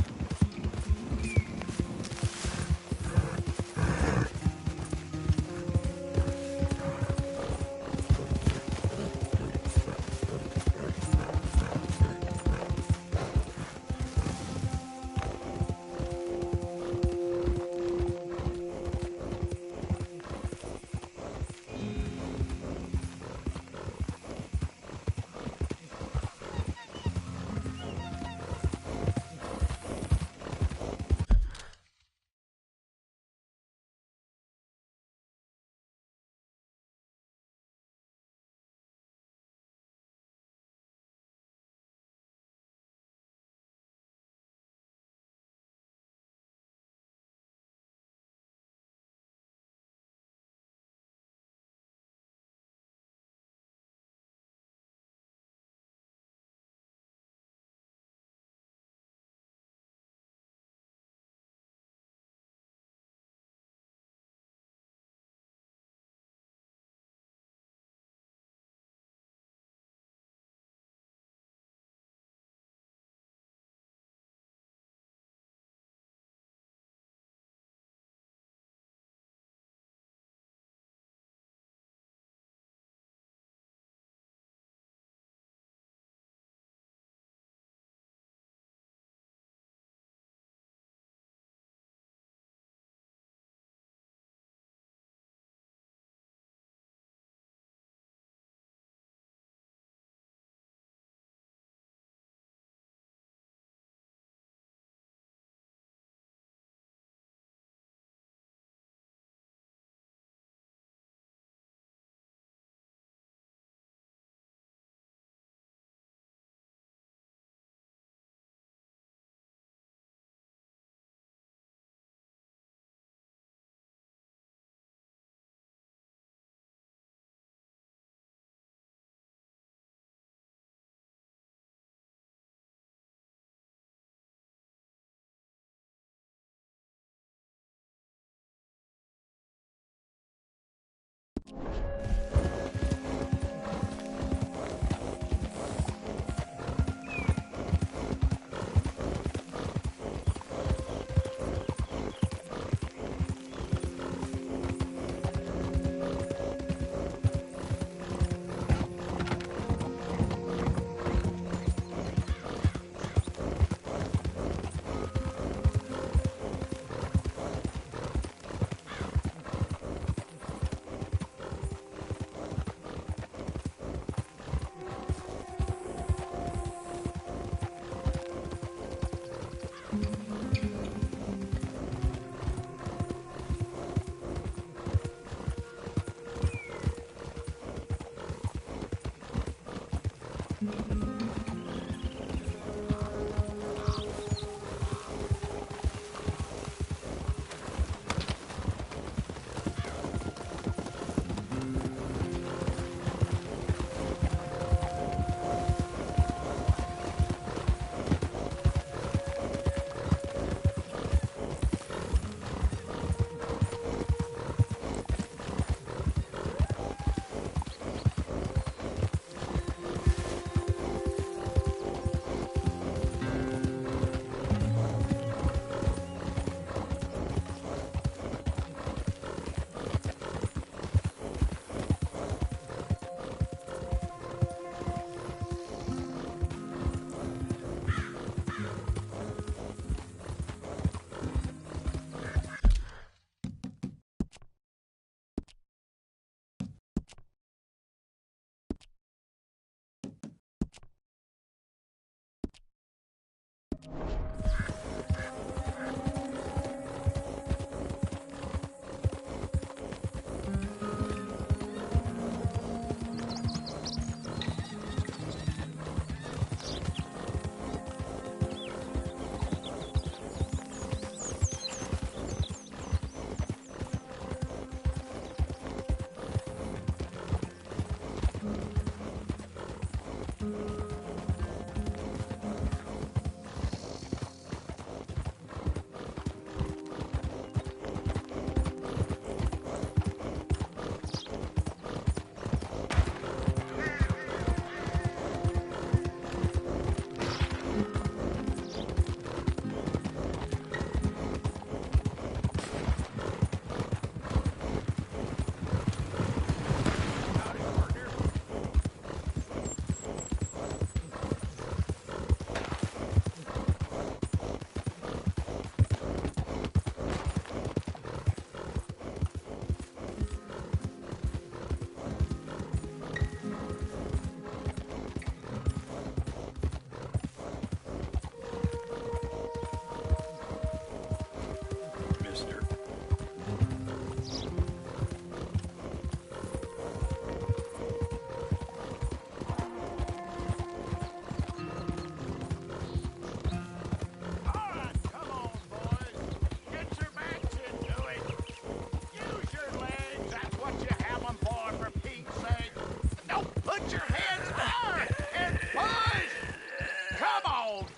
Start and push!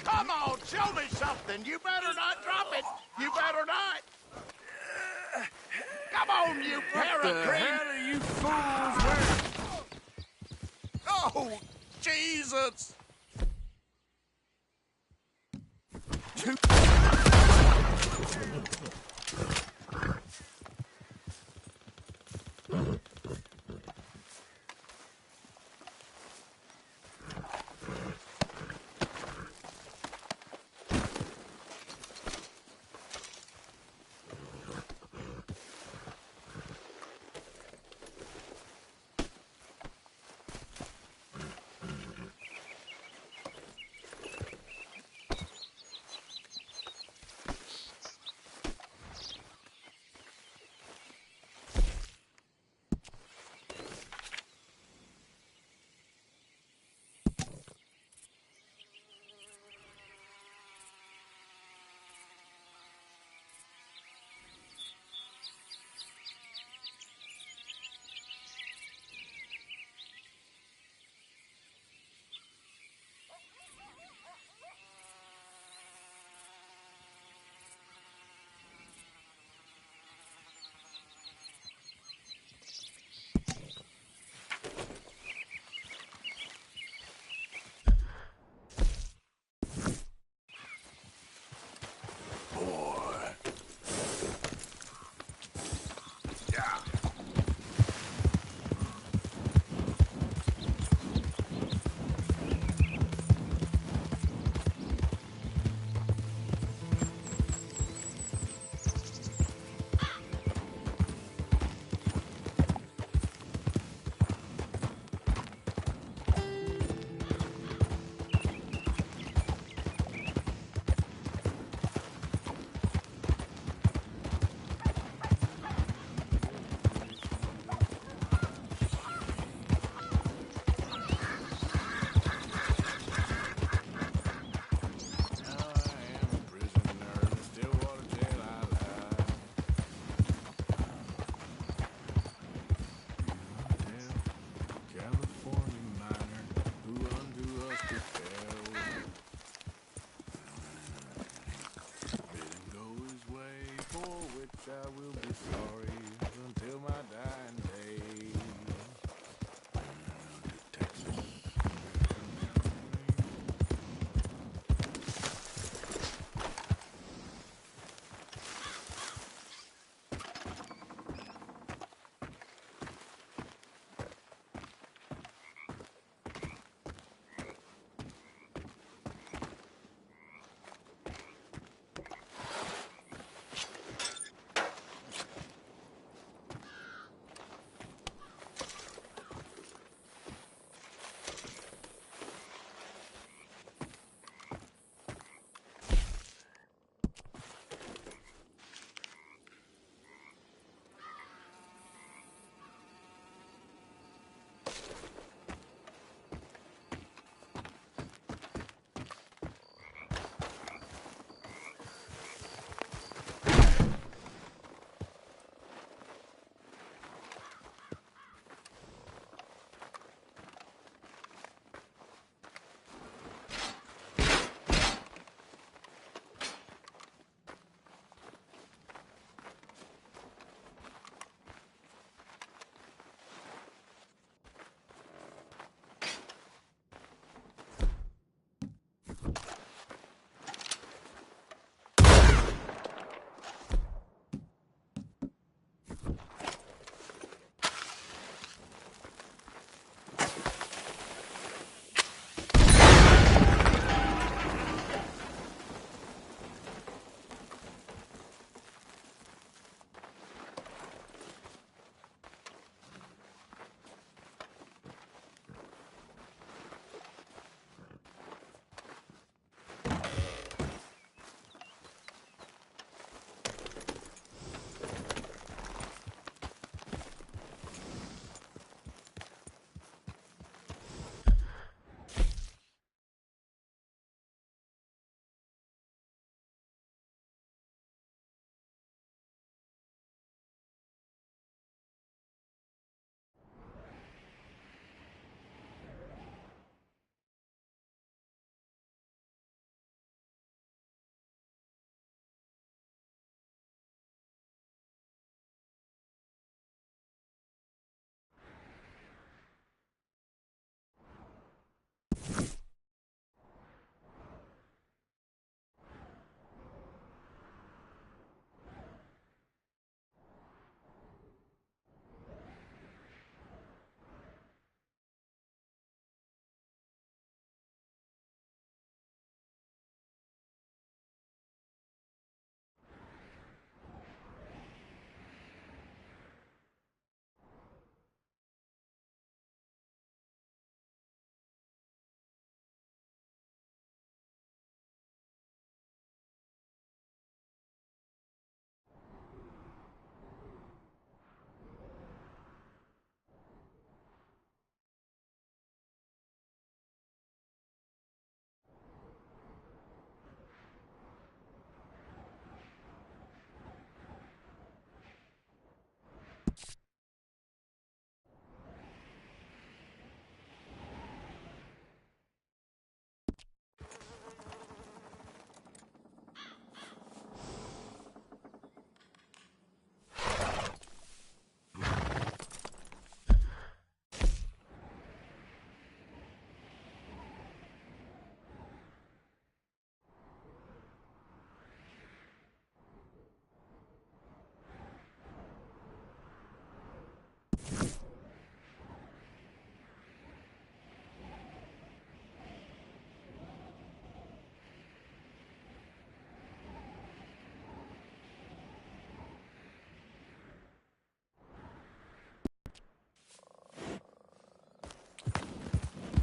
Come on, show me something. You better not drop it. You better not. Come on, you peregrine. What the hell are you fools wearing? Oh, Jesus!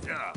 Yeah.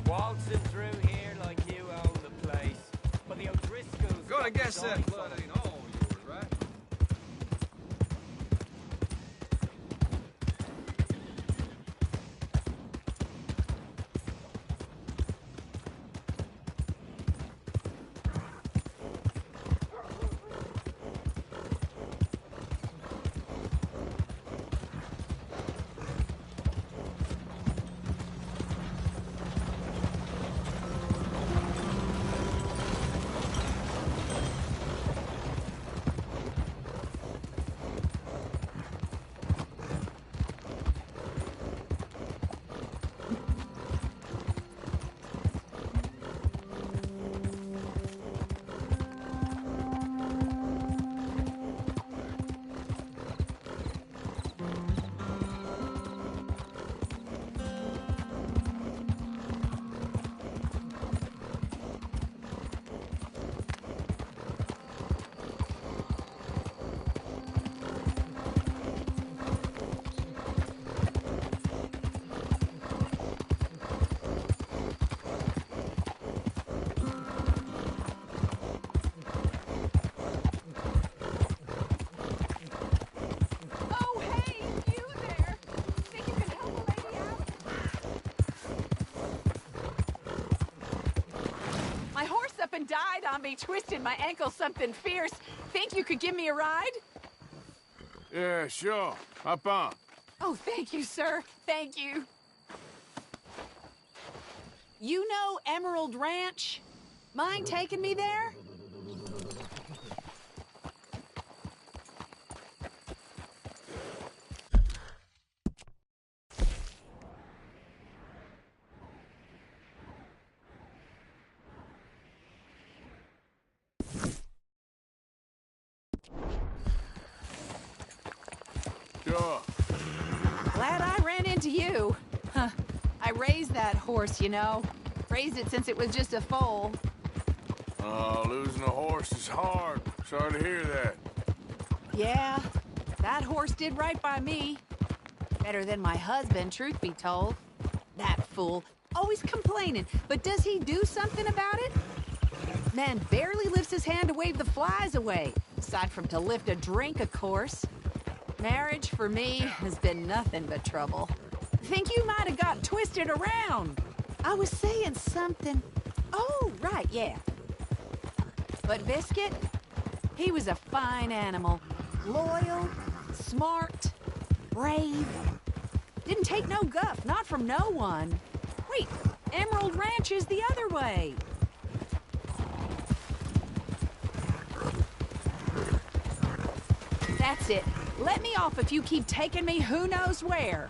Waltzing through here like you own the place. But the O'Driscolls... Gonna guess that blood ain't all yours, right? Died on me, twisted my ankle something fierce. Think you could give me a ride? Yeah, sure. Hop on. Oh, thank you, sir. Thank you. You know Emerald Ranch? Mind taking me there? Sure. Glad I ran into you. Huh. I raised that horse, you know. Raised it since it was just a foal. Oh, losing a horse is hard. Sorry to hear that. Yeah, that horse did right by me. Better than my husband, truth be told. That fool, always complaining, but does he do something about it? Man barely lifts his hand to wave the flies away, aside from to lift a drink, of course. Marriage, for me, has been nothing but trouble. Think you might have got twisted around. I was saying something. Oh, right, yeah. But Biscuit, he was a fine animal. Loyal, smart, brave. Didn't take no guff, not from no one. Wait, Emerald Ranch is the other way. That's it. Let me off if you keep taking me who knows where.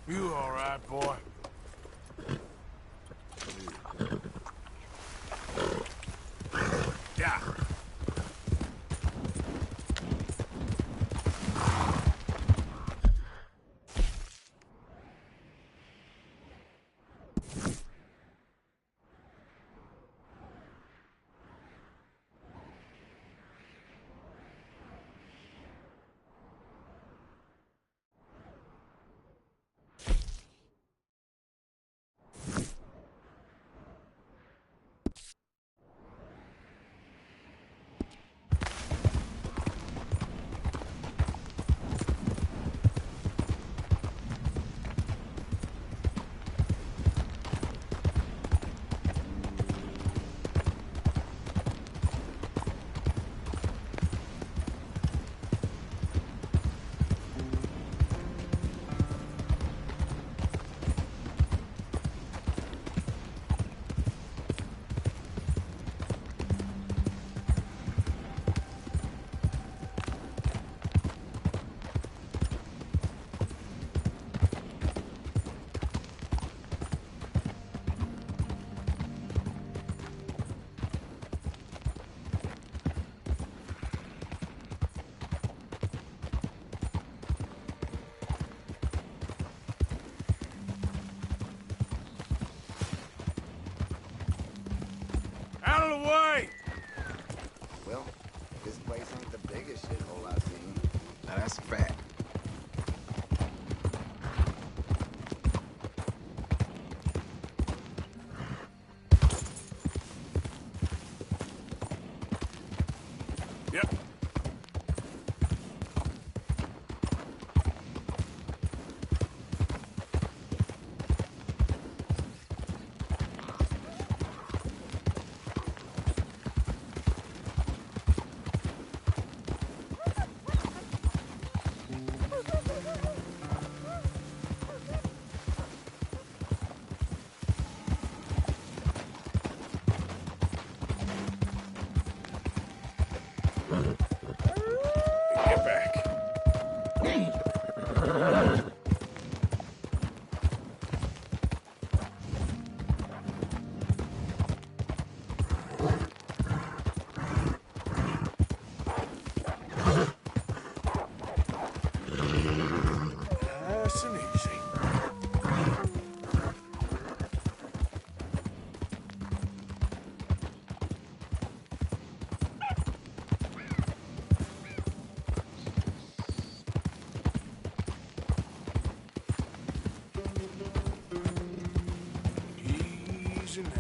You all right, boy? Yeah. Out of the way! Well, this place ain't the biggest shithole I've seen. Now that's a fact. Yep. Get back. Nice and easy. Easy now.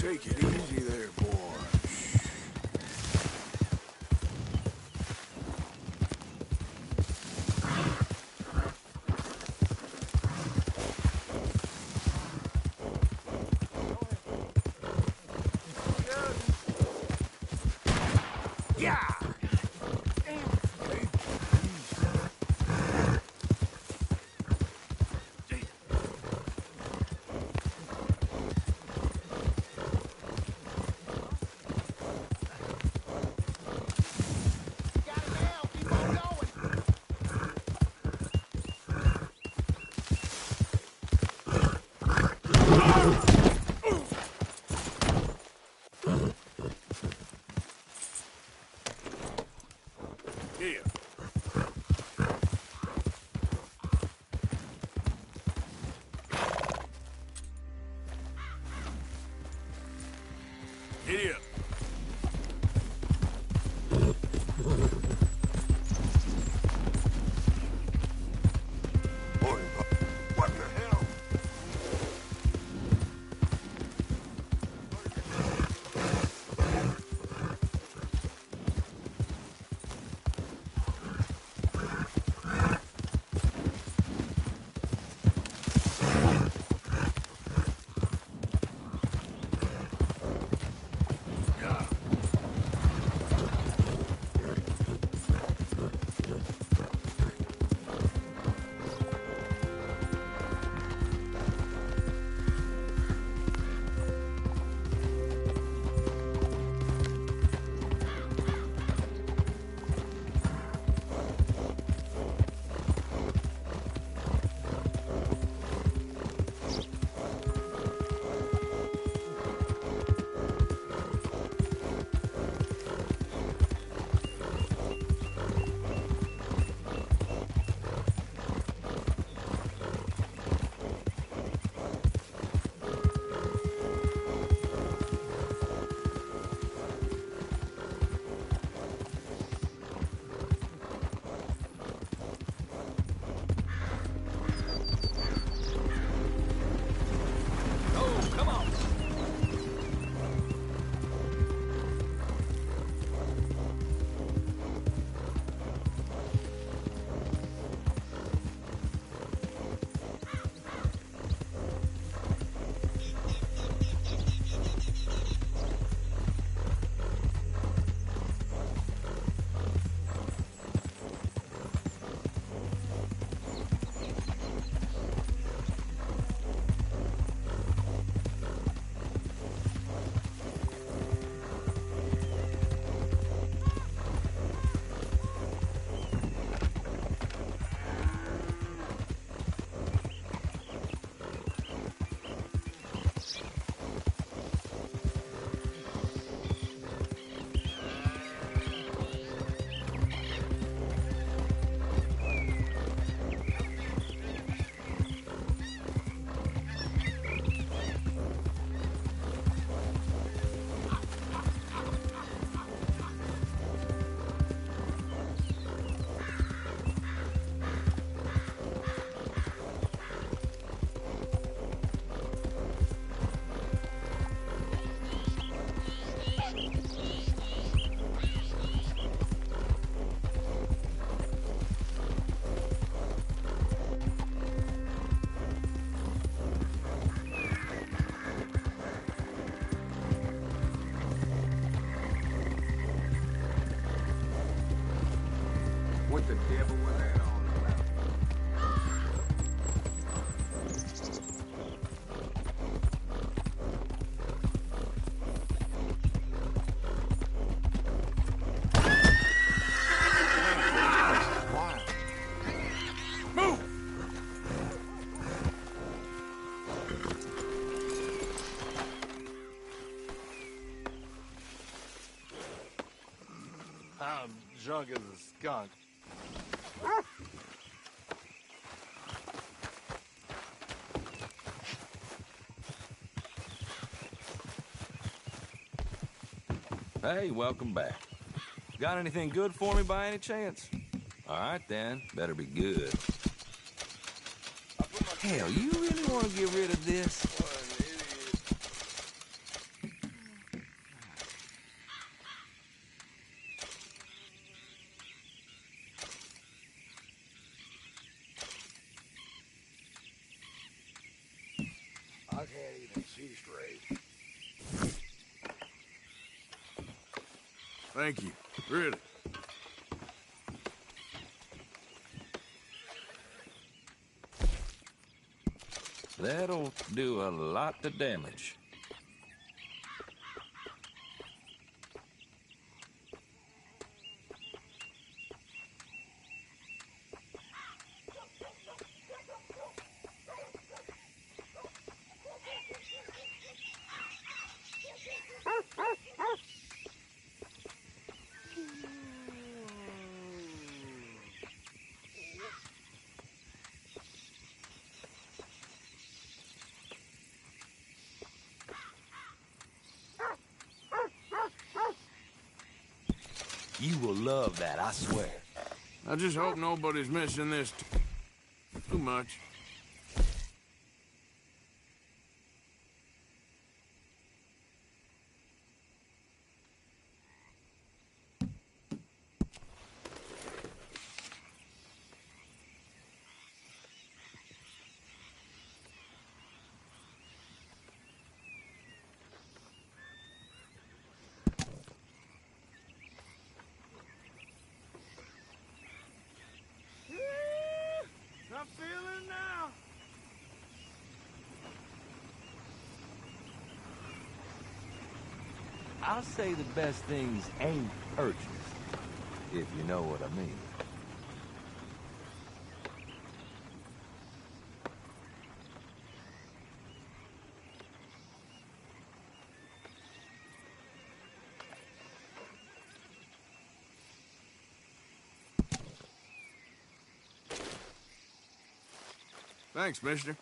Take it easy there, boy. Yeah! Here. Giddy up. Boy, what the hell? What the devil was that all about? Move! I'm drunk as a skunk. Hey, welcome back. Got anything good for me by any chance? All right, then. Better be good. Hell, you really want to get rid of this? Thank you. Really. That'll do a lot of damage. You will love that, I swear. I just hope nobody's missing this too much. I'm feeling now. I'll say the best things ain't purchased, if you know what I mean. Thanks, mister.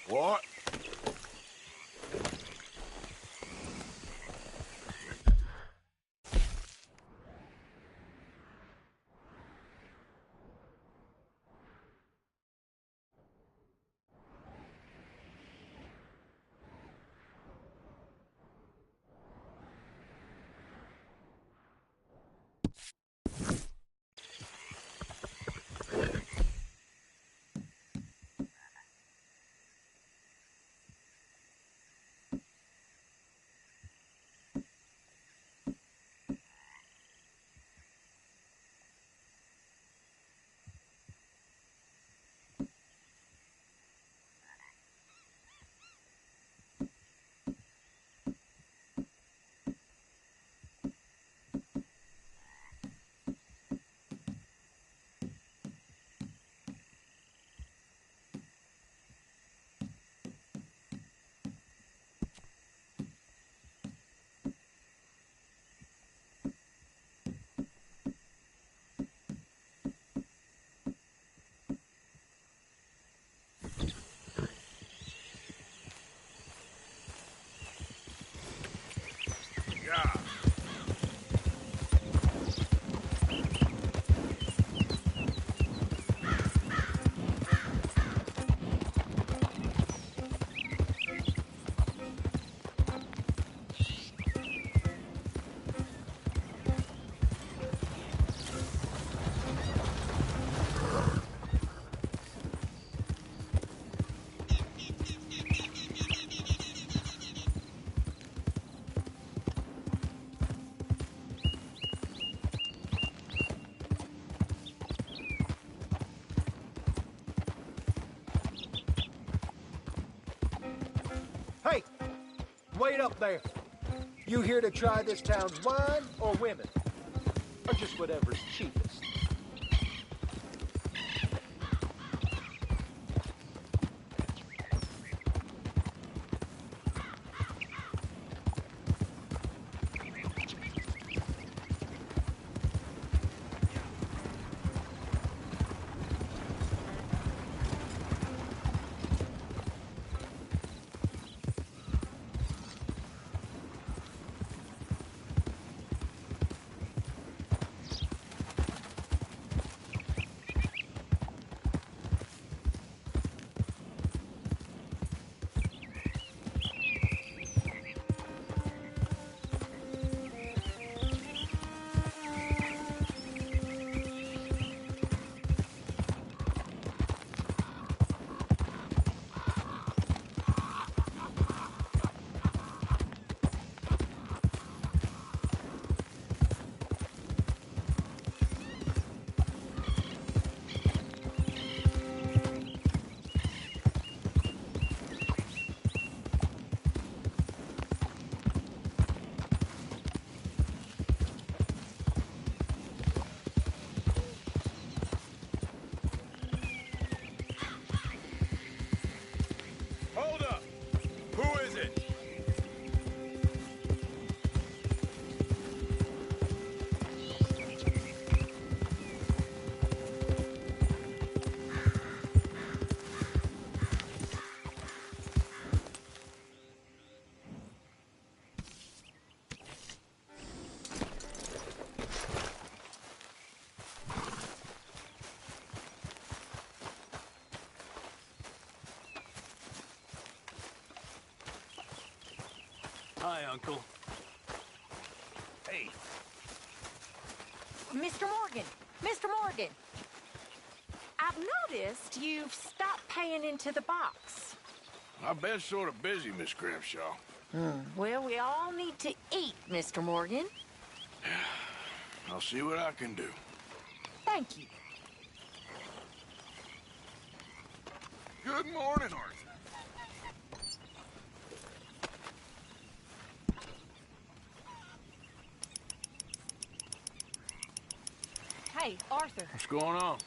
What? Hey! Wait up there. You here to try this town's wine or women? Or just whatever's cheapest? Hold up! Who is it? Hi, Uncle. Hey. Mr. Morgan! Mr. Morgan! I've noticed you've stopped paying into the box. I've been sort of busy, Miss Grimshaw. Well, we all need to eat, Mr. Morgan. I'll see what I can do. Thank you. Good morning, Arthur. Hey, Arthur. What's going on?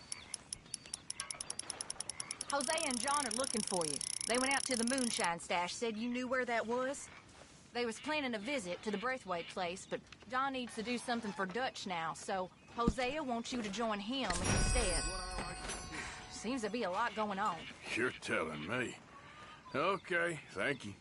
Jose and John are looking for you. They went out to the moonshine stash, said you knew where that was. They was planning a visit to the Braithwaite place, but John needs to do something for Dutch now, so Hosea wants you to join him instead. Seems to be a lot going on. You're telling me. Okay, thank you.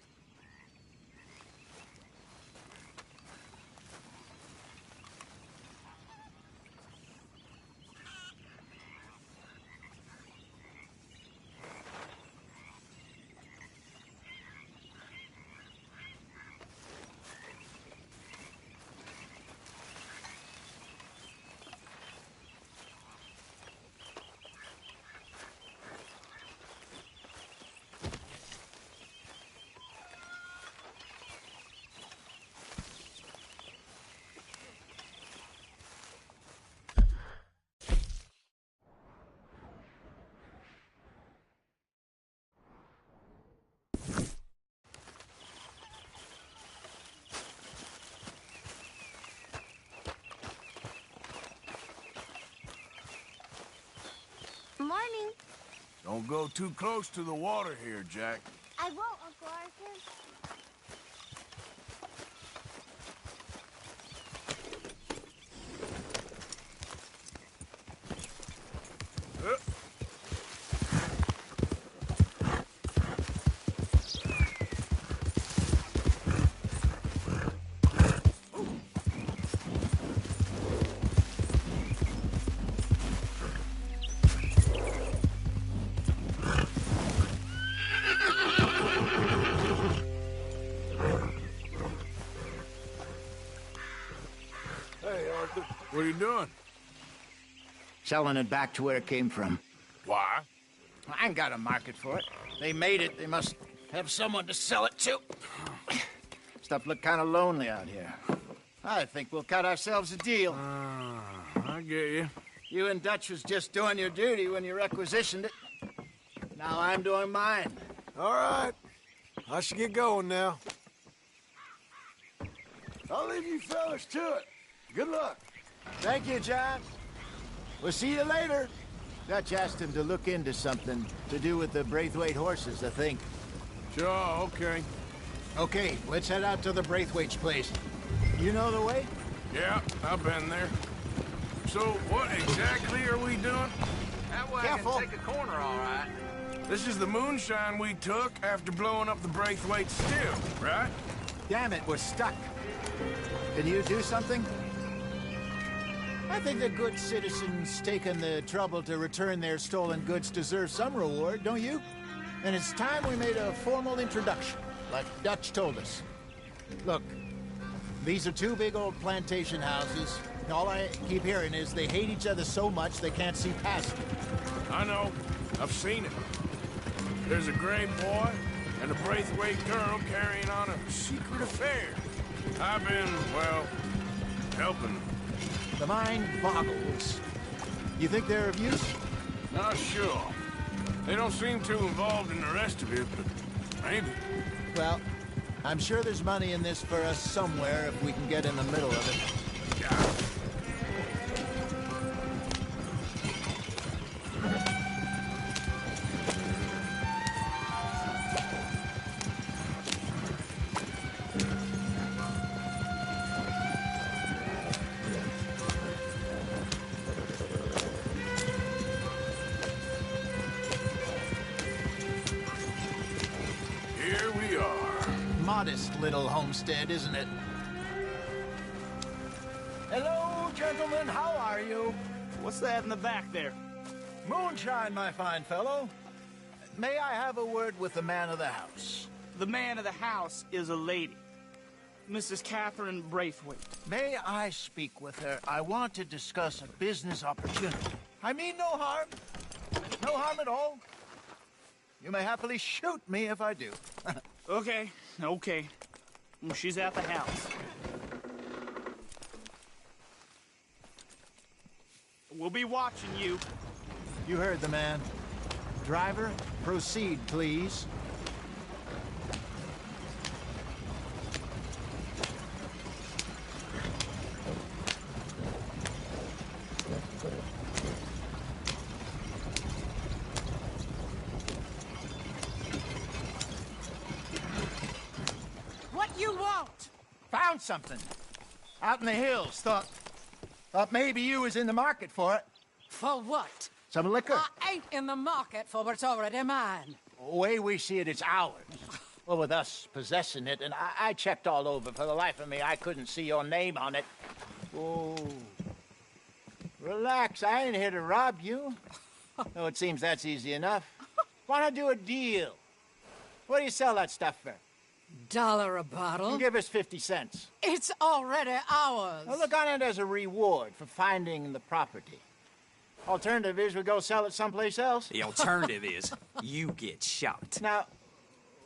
Morning. Don't go too close to the water here, Jack. I won't, Uncle Arthur. What are you doing? Selling it back to where it came from. Why? I ain't got a market for it. They made it. They must have someone to sell it to. Stuff look kind of lonely out here. I think we'll cut ourselves a deal. I get you. You and Dutch was just doing your duty when you requisitioned it. Now I'm doing mine. All right. I should get going now. I'll leave you fellas to it. Good luck. Thank you, John. We'll see you later. Dutch asked him to look into something to do with the Braithwaite horses, I think. Sure, okay. Okay, let's head out to the Braithwaite's place. You know the way? Yeah, I've been there. So, what exactly are we doing? That way I can take a corner, all right. This is the moonshine we took after blowing up the Braithwaite still, right? Damn it, we're stuck. Can you do something? I think the good citizens taking the trouble to return their stolen goods deserve some reward, don't you? And it's time we made a formal introduction, like Dutch told us. Look, these are two big old plantation houses. All I keep hearing is they hate each other so much they can't see past it. I know. I've seen it. There's a gray boy and a Braithwaite girl carrying on a secret affair. I've been, well, helping them. The mind boggles. You think they're of use? Not sure. They don't seem too involved in the rest of it, but maybe. Well, I'm sure there's money in this for us somewhere if we can get in the middle of it. Yeah. Modest little homestead, isn't it? Hello, gentlemen. How are you? What's that in the back there? Moonshine, my fine fellow. May I have a word with the man of the house? The man of the house is a lady. Mrs. Catherine Braithwaite. May I speak with her? I want to discuss a business opportunity. I mean no harm. No harm at all. You may happily shoot me if I do. Okay. Well, she's at the house. We'll be watching you. You heard the man. Driver, proceed, please. Found something. Out in the hills. Thought maybe you was in the market for it. For what? Some liquor. I ain't in the market for what's already mine. The way we see it, it's ours. Well, with us possessing it, and I checked all over. For the life of me, I couldn't see your name on it. Oh. Relax, I ain't here to rob you. No, it seems that's easy enough. Why not do a deal? What do you sell that stuff for? $1 a bottle? Give us 50 cents. It's already ours. Well, look on it as a reward for finding the property. Alternative is we go sell it someplace else. The alternative is you get shot. Now,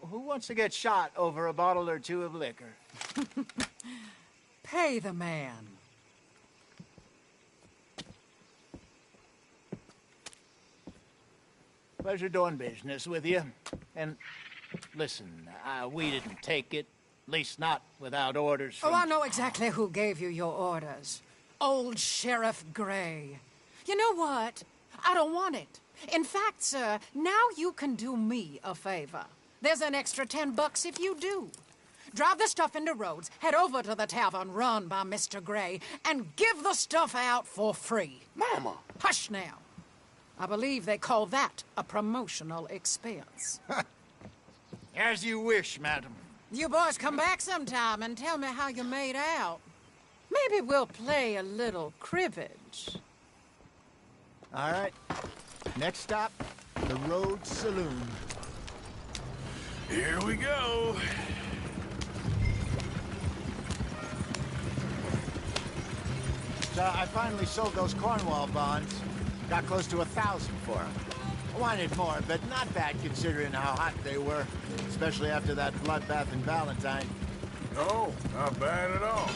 who wants to get shot over a bottle or two of liquor? Pay the man. Pleasure doing business with you. And listen, we didn't take it. At least not without orders from... Oh, I know exactly who gave you your orders. Old Sheriff Gray. You know what? I don't want it. In fact, sir, now you can do me a favor. There's an extra $10 if you do. Drive the stuff into Rhodes, head over to the tavern run by Mr. Gray, and give the stuff out for free. Mama! Hush now. I believe they call that a promotional expense. As you wish, madam. You boys come back sometime and tell me how you made out. Maybe we'll play a little cribbage. All right. Next stop, the Rhodes Saloon. Here we go. So I finally sold those Cornwall bonds. Got close to 1,000 for them. I wanted more, but not bad considering how hot they were, especially after that bloodbath in Valentine. No, not bad at all.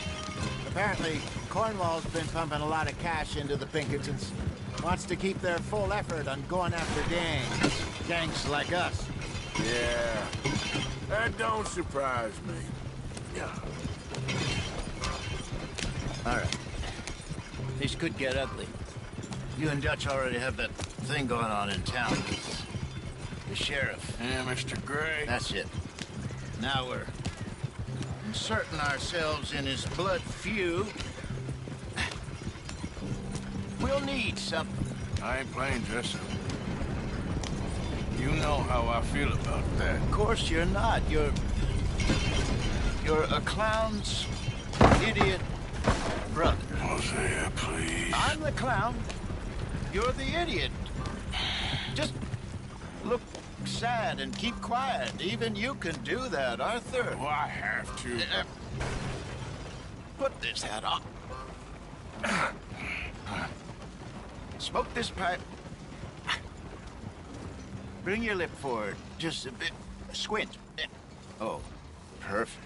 Apparently, Cornwall's been pumping a lot of cash into the Pinkertons. Wants to keep their full effort on going after gangs. Gangs like us. Yeah, that don't surprise me. All right. This could get ugly. You and Dutch already have that thing going on in town. The sheriff. Yeah, Mr. Gray. That's it. Now we're inserting ourselves in his blood feud. We'll need something. I ain't playing dress-up. You know how I feel about that. Of course you're not. You're a clown's idiot brother. Hosea, please. I'm the clown. You're the idiot. Just look sad and keep quiet. Even you can do that, Arthur. Oh, I have to. Put this hat on. Smoke this pipe. Bring your lip forward. Just a bit. Squint. Oh, perfect.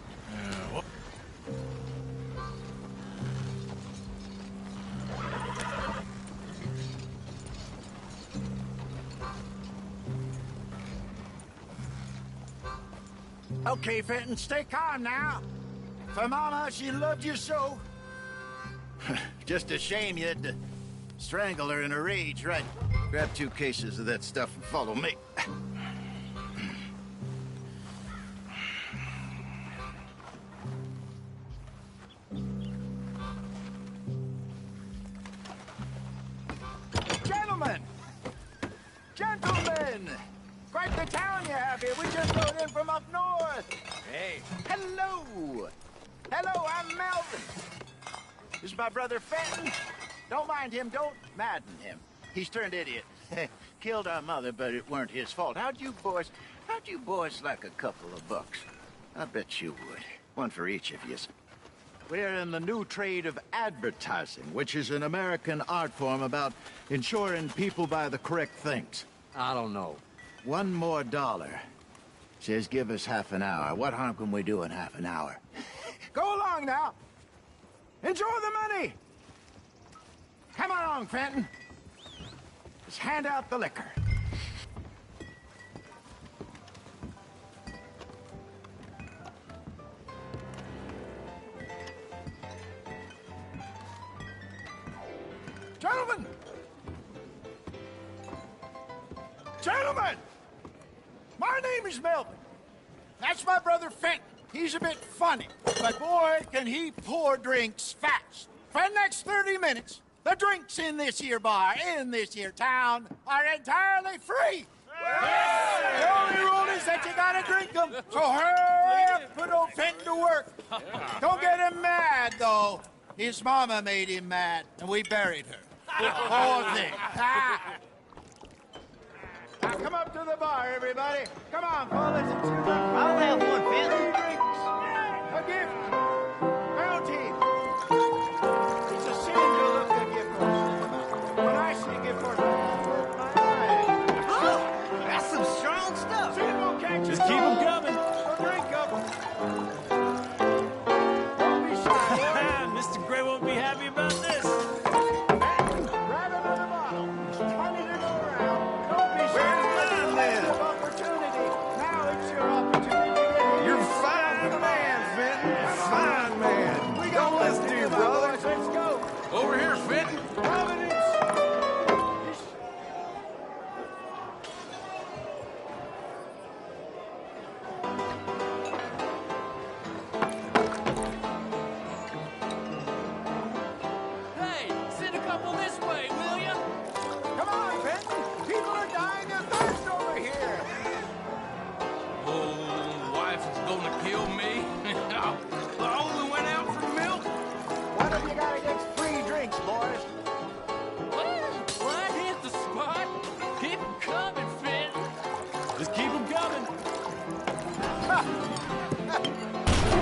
Okay, Fenton, stay calm now. For Mama, she loved you so. Just a shame you had to strangle her in a rage, right? Grab 2 cases of that stuff and follow me. Gentlemen! Gentlemen! Quite the town you have here. We just rode in from up north. Hey. Hello. Hello, I'm Melvin. This is my brother Fenton. Don't mind him. Don't madden him. He's turned idiot. Killed our mother, but it weren't his fault. How'd you boys like a couple of bucks? I bet you would. One for each of you. We're in the new trade of advertising, which is an American art form about ensuring people buy the correct things. I don't know. $1 more. Says give us half an hour. What harm can we do in half an hour? Go along now. Enjoy the money. Come along, Fenton. Let's hand out the liquor. Gentlemen! Gentlemen! My name is Melvin. That's my brother Fenton. He's a bit funny, but boy, can he pour drinks fast. For the next 30 minutes, the drinks in this here bar, in this here town, are entirely free. The only rule is that you gotta drink them. So hurry up, put old Fenton to work. Don't get him mad, though. His mama made him mad, and we buried her. Poor thing. Now come up to the bar, everybody. Come on, fellas. I'll have one, Fenton. Drinks. A gift. Bounty. It's a sin to look at gift horses. When I see gift horses, I close my eyes. Oh, that's some strong stuff. Sin won't catch Just keep them coming. So drink up. Don't be shy, boys. Mr. Gray won't be happy about this. Grab another bottle. There's plenty to go around. Don't be shy. Where's the opportunity? Now it's your opportunity to get here. You're a fine man, Fenton. Fine man. We got Don't listen to your brother. Let's go. Over here, Fenton. Providence. Hey, send a couple this way, will ya? Come on, Fenton. People are dying of thirst over here. Oh, wife is gonna kill me. I only went out for milk. What have you got against free drinks, boys? What hit the spot? Keep 'em coming, Fenton. Just keep 'em coming.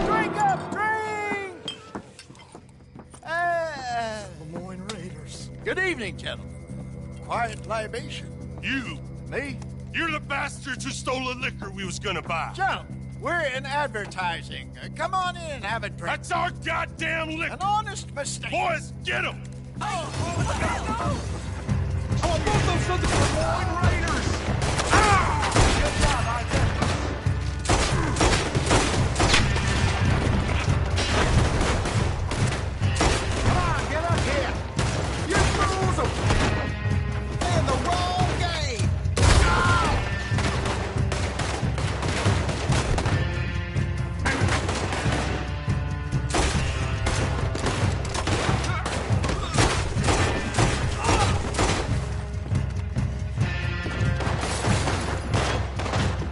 Drink up, drink! Lemoyne Raiders. Good evening, gentlemen. Quiet libation. You! Me? You're the bastards who stole the liquor we was gonna buy. Gentlemen, we're in advertising. Come on in and have a drink. That's our goddamn liquor! An honest mistake. Boys, get him! Oh, both those sons of Lemoyne Raiders! Good job, Arthur. Come on, get up here. You fools are playing the wrong game.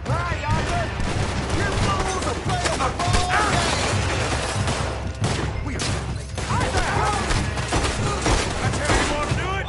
Right, Arthur. You fools are playing the wrong game. We are Arthur! That's how you want to do it?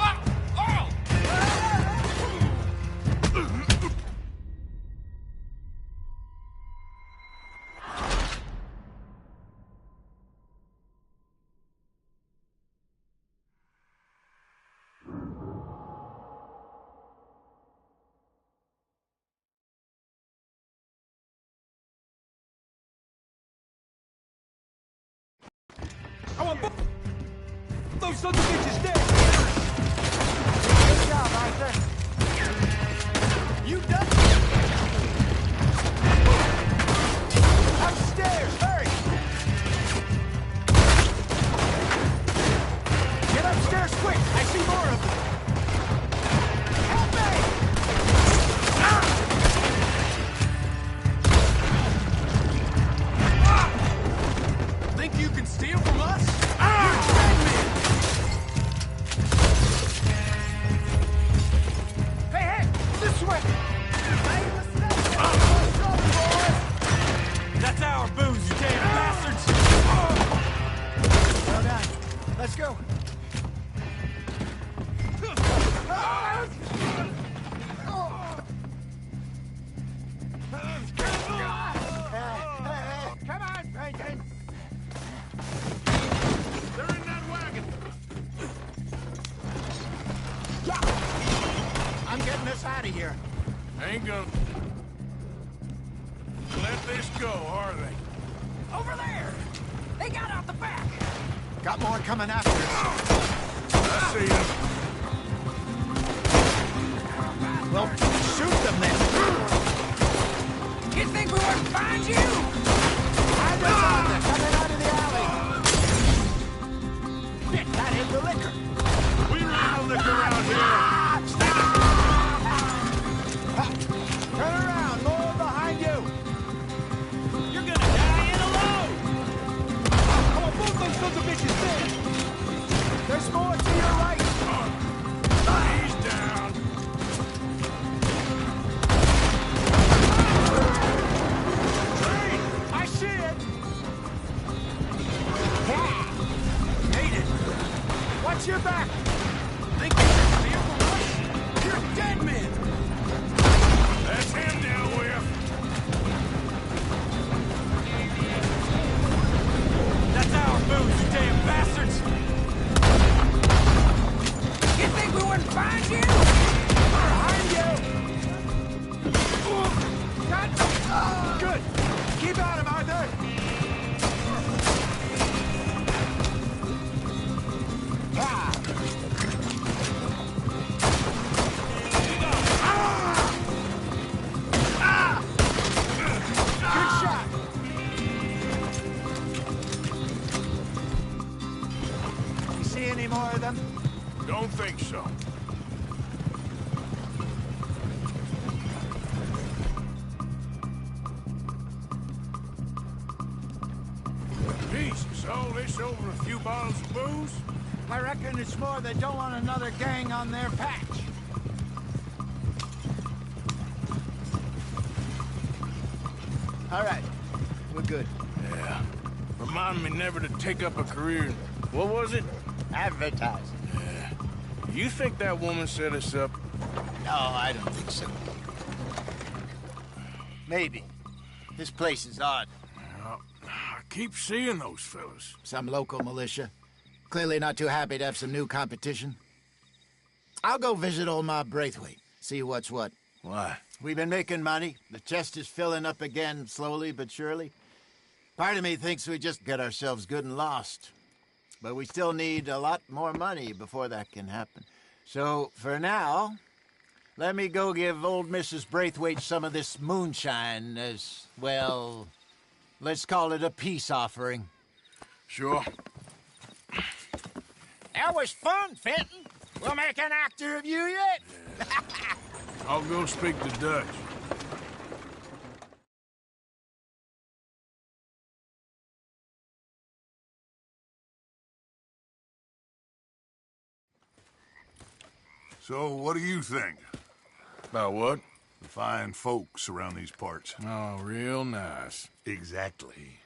I want both those sons of bitches dead! Good job, Arthur. You done? Upstairs, hurry! Get upstairs quick! I see more of them. Help me! Think you can steal from us? Hey, hey! This way! That's our booze, you damn bastards! Well done. Let's go. Come on, Franklin. They're in that wagon. I'm getting us out of here. Ain't gonna let this go, are they? Over there! They got out the back! Got more coming after us. I see them. Well, shoot them then. You think we wouldn't find you? I know they're coming out of the alley. Shit, that hit the liquor. We ran the liquor out here. Turn around, more behind you. You're gonna die in alone! I want both those sons of bitches dead! There's more to your right. He's down. more of them? Don't think so. Jesus, all this over a few bottles of booze? I reckon it's more they don't want another gang on their patch. All right, we're good. Yeah. Remind me never to take up a career in, what was it? Advertising. Yeah. You think that woman set us up? No, I don't think so. Maybe. This place is odd. I keep seeing those fellas. Some local militia. Clearly not too happy to have some new competition. I'll go visit old Ma Braithwaite, see what's what. Why? We've been making money. The chest is filling up again, slowly but surely. Part of me thinks we just get ourselves good and lost. But we still need a lot more money before that can happen. So, for now, let me go give old Mrs. Braithwaite some of this moonshine as, well, let's call it a peace offering. Sure. That was fun, Fenton. We'll make an actor of you yet. I'll go speak to Dutch. So, what do you think? About what? The fine folks around these parts. Oh, real nice. Exactly.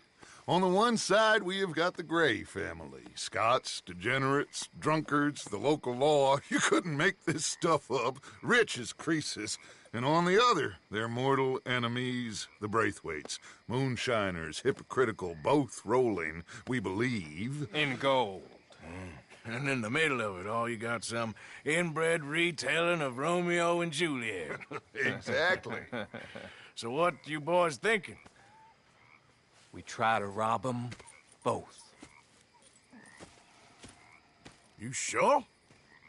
On the one side, we have got the Gray family. Scots, degenerates, drunkards, the local law. You couldn't make this stuff up. Rich as Croesus. And on the other, their mortal enemies, the Braithwaites. Moonshiners, hypocritical, both rolling, we believe. In gold. And in the middle of it all, you got some inbred retelling of Romeo and Juliet. Exactly. So what you boys thinking? We try to rob them both. You sure?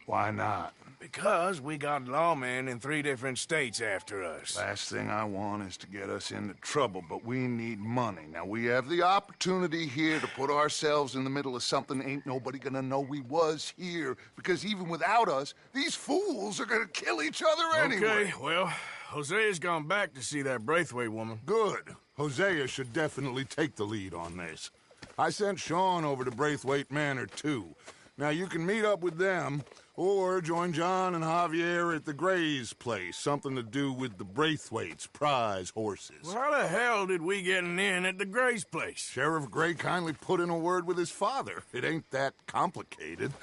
Why not? Because we got lawmen in 3 different states after us. Last thing I want is to get us into trouble, but we need money. Now, we have the opportunity here to put ourselves in the middle of something ain't nobody gonna know we was here, because even without us, these fools are gonna kill each other anyway. Okay, well, Hosea's gone back to see that Braithwaite woman. Good. Hosea should definitely take the lead on this. I sent Sean over to Braithwaite Manor, too. Now, you can meet up with them, or join John and Javier at the Gray's place. Something to do with the Braithwaite's prize horses. Well, how the hell did we get in at the Gray's place? Sheriff Gray kindly put in a word with his father. It ain't that complicated.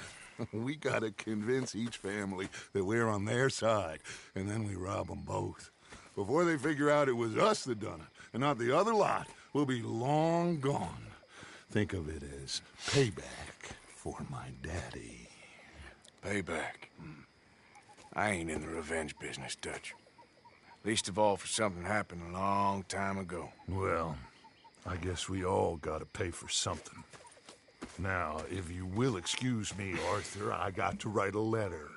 We gotta convince each family that we're on their side, and then we rob them both. Before they figure out it was us that done it, and not the other lot, we'll be long gone. Think of it as payback for my daddy. Payback. I ain't in the revenge business, Dutch. Least of all for something happened a long time ago. Well, I guess we all gotta pay for something. Now, if you will excuse me, Arthur, I got to write a letter.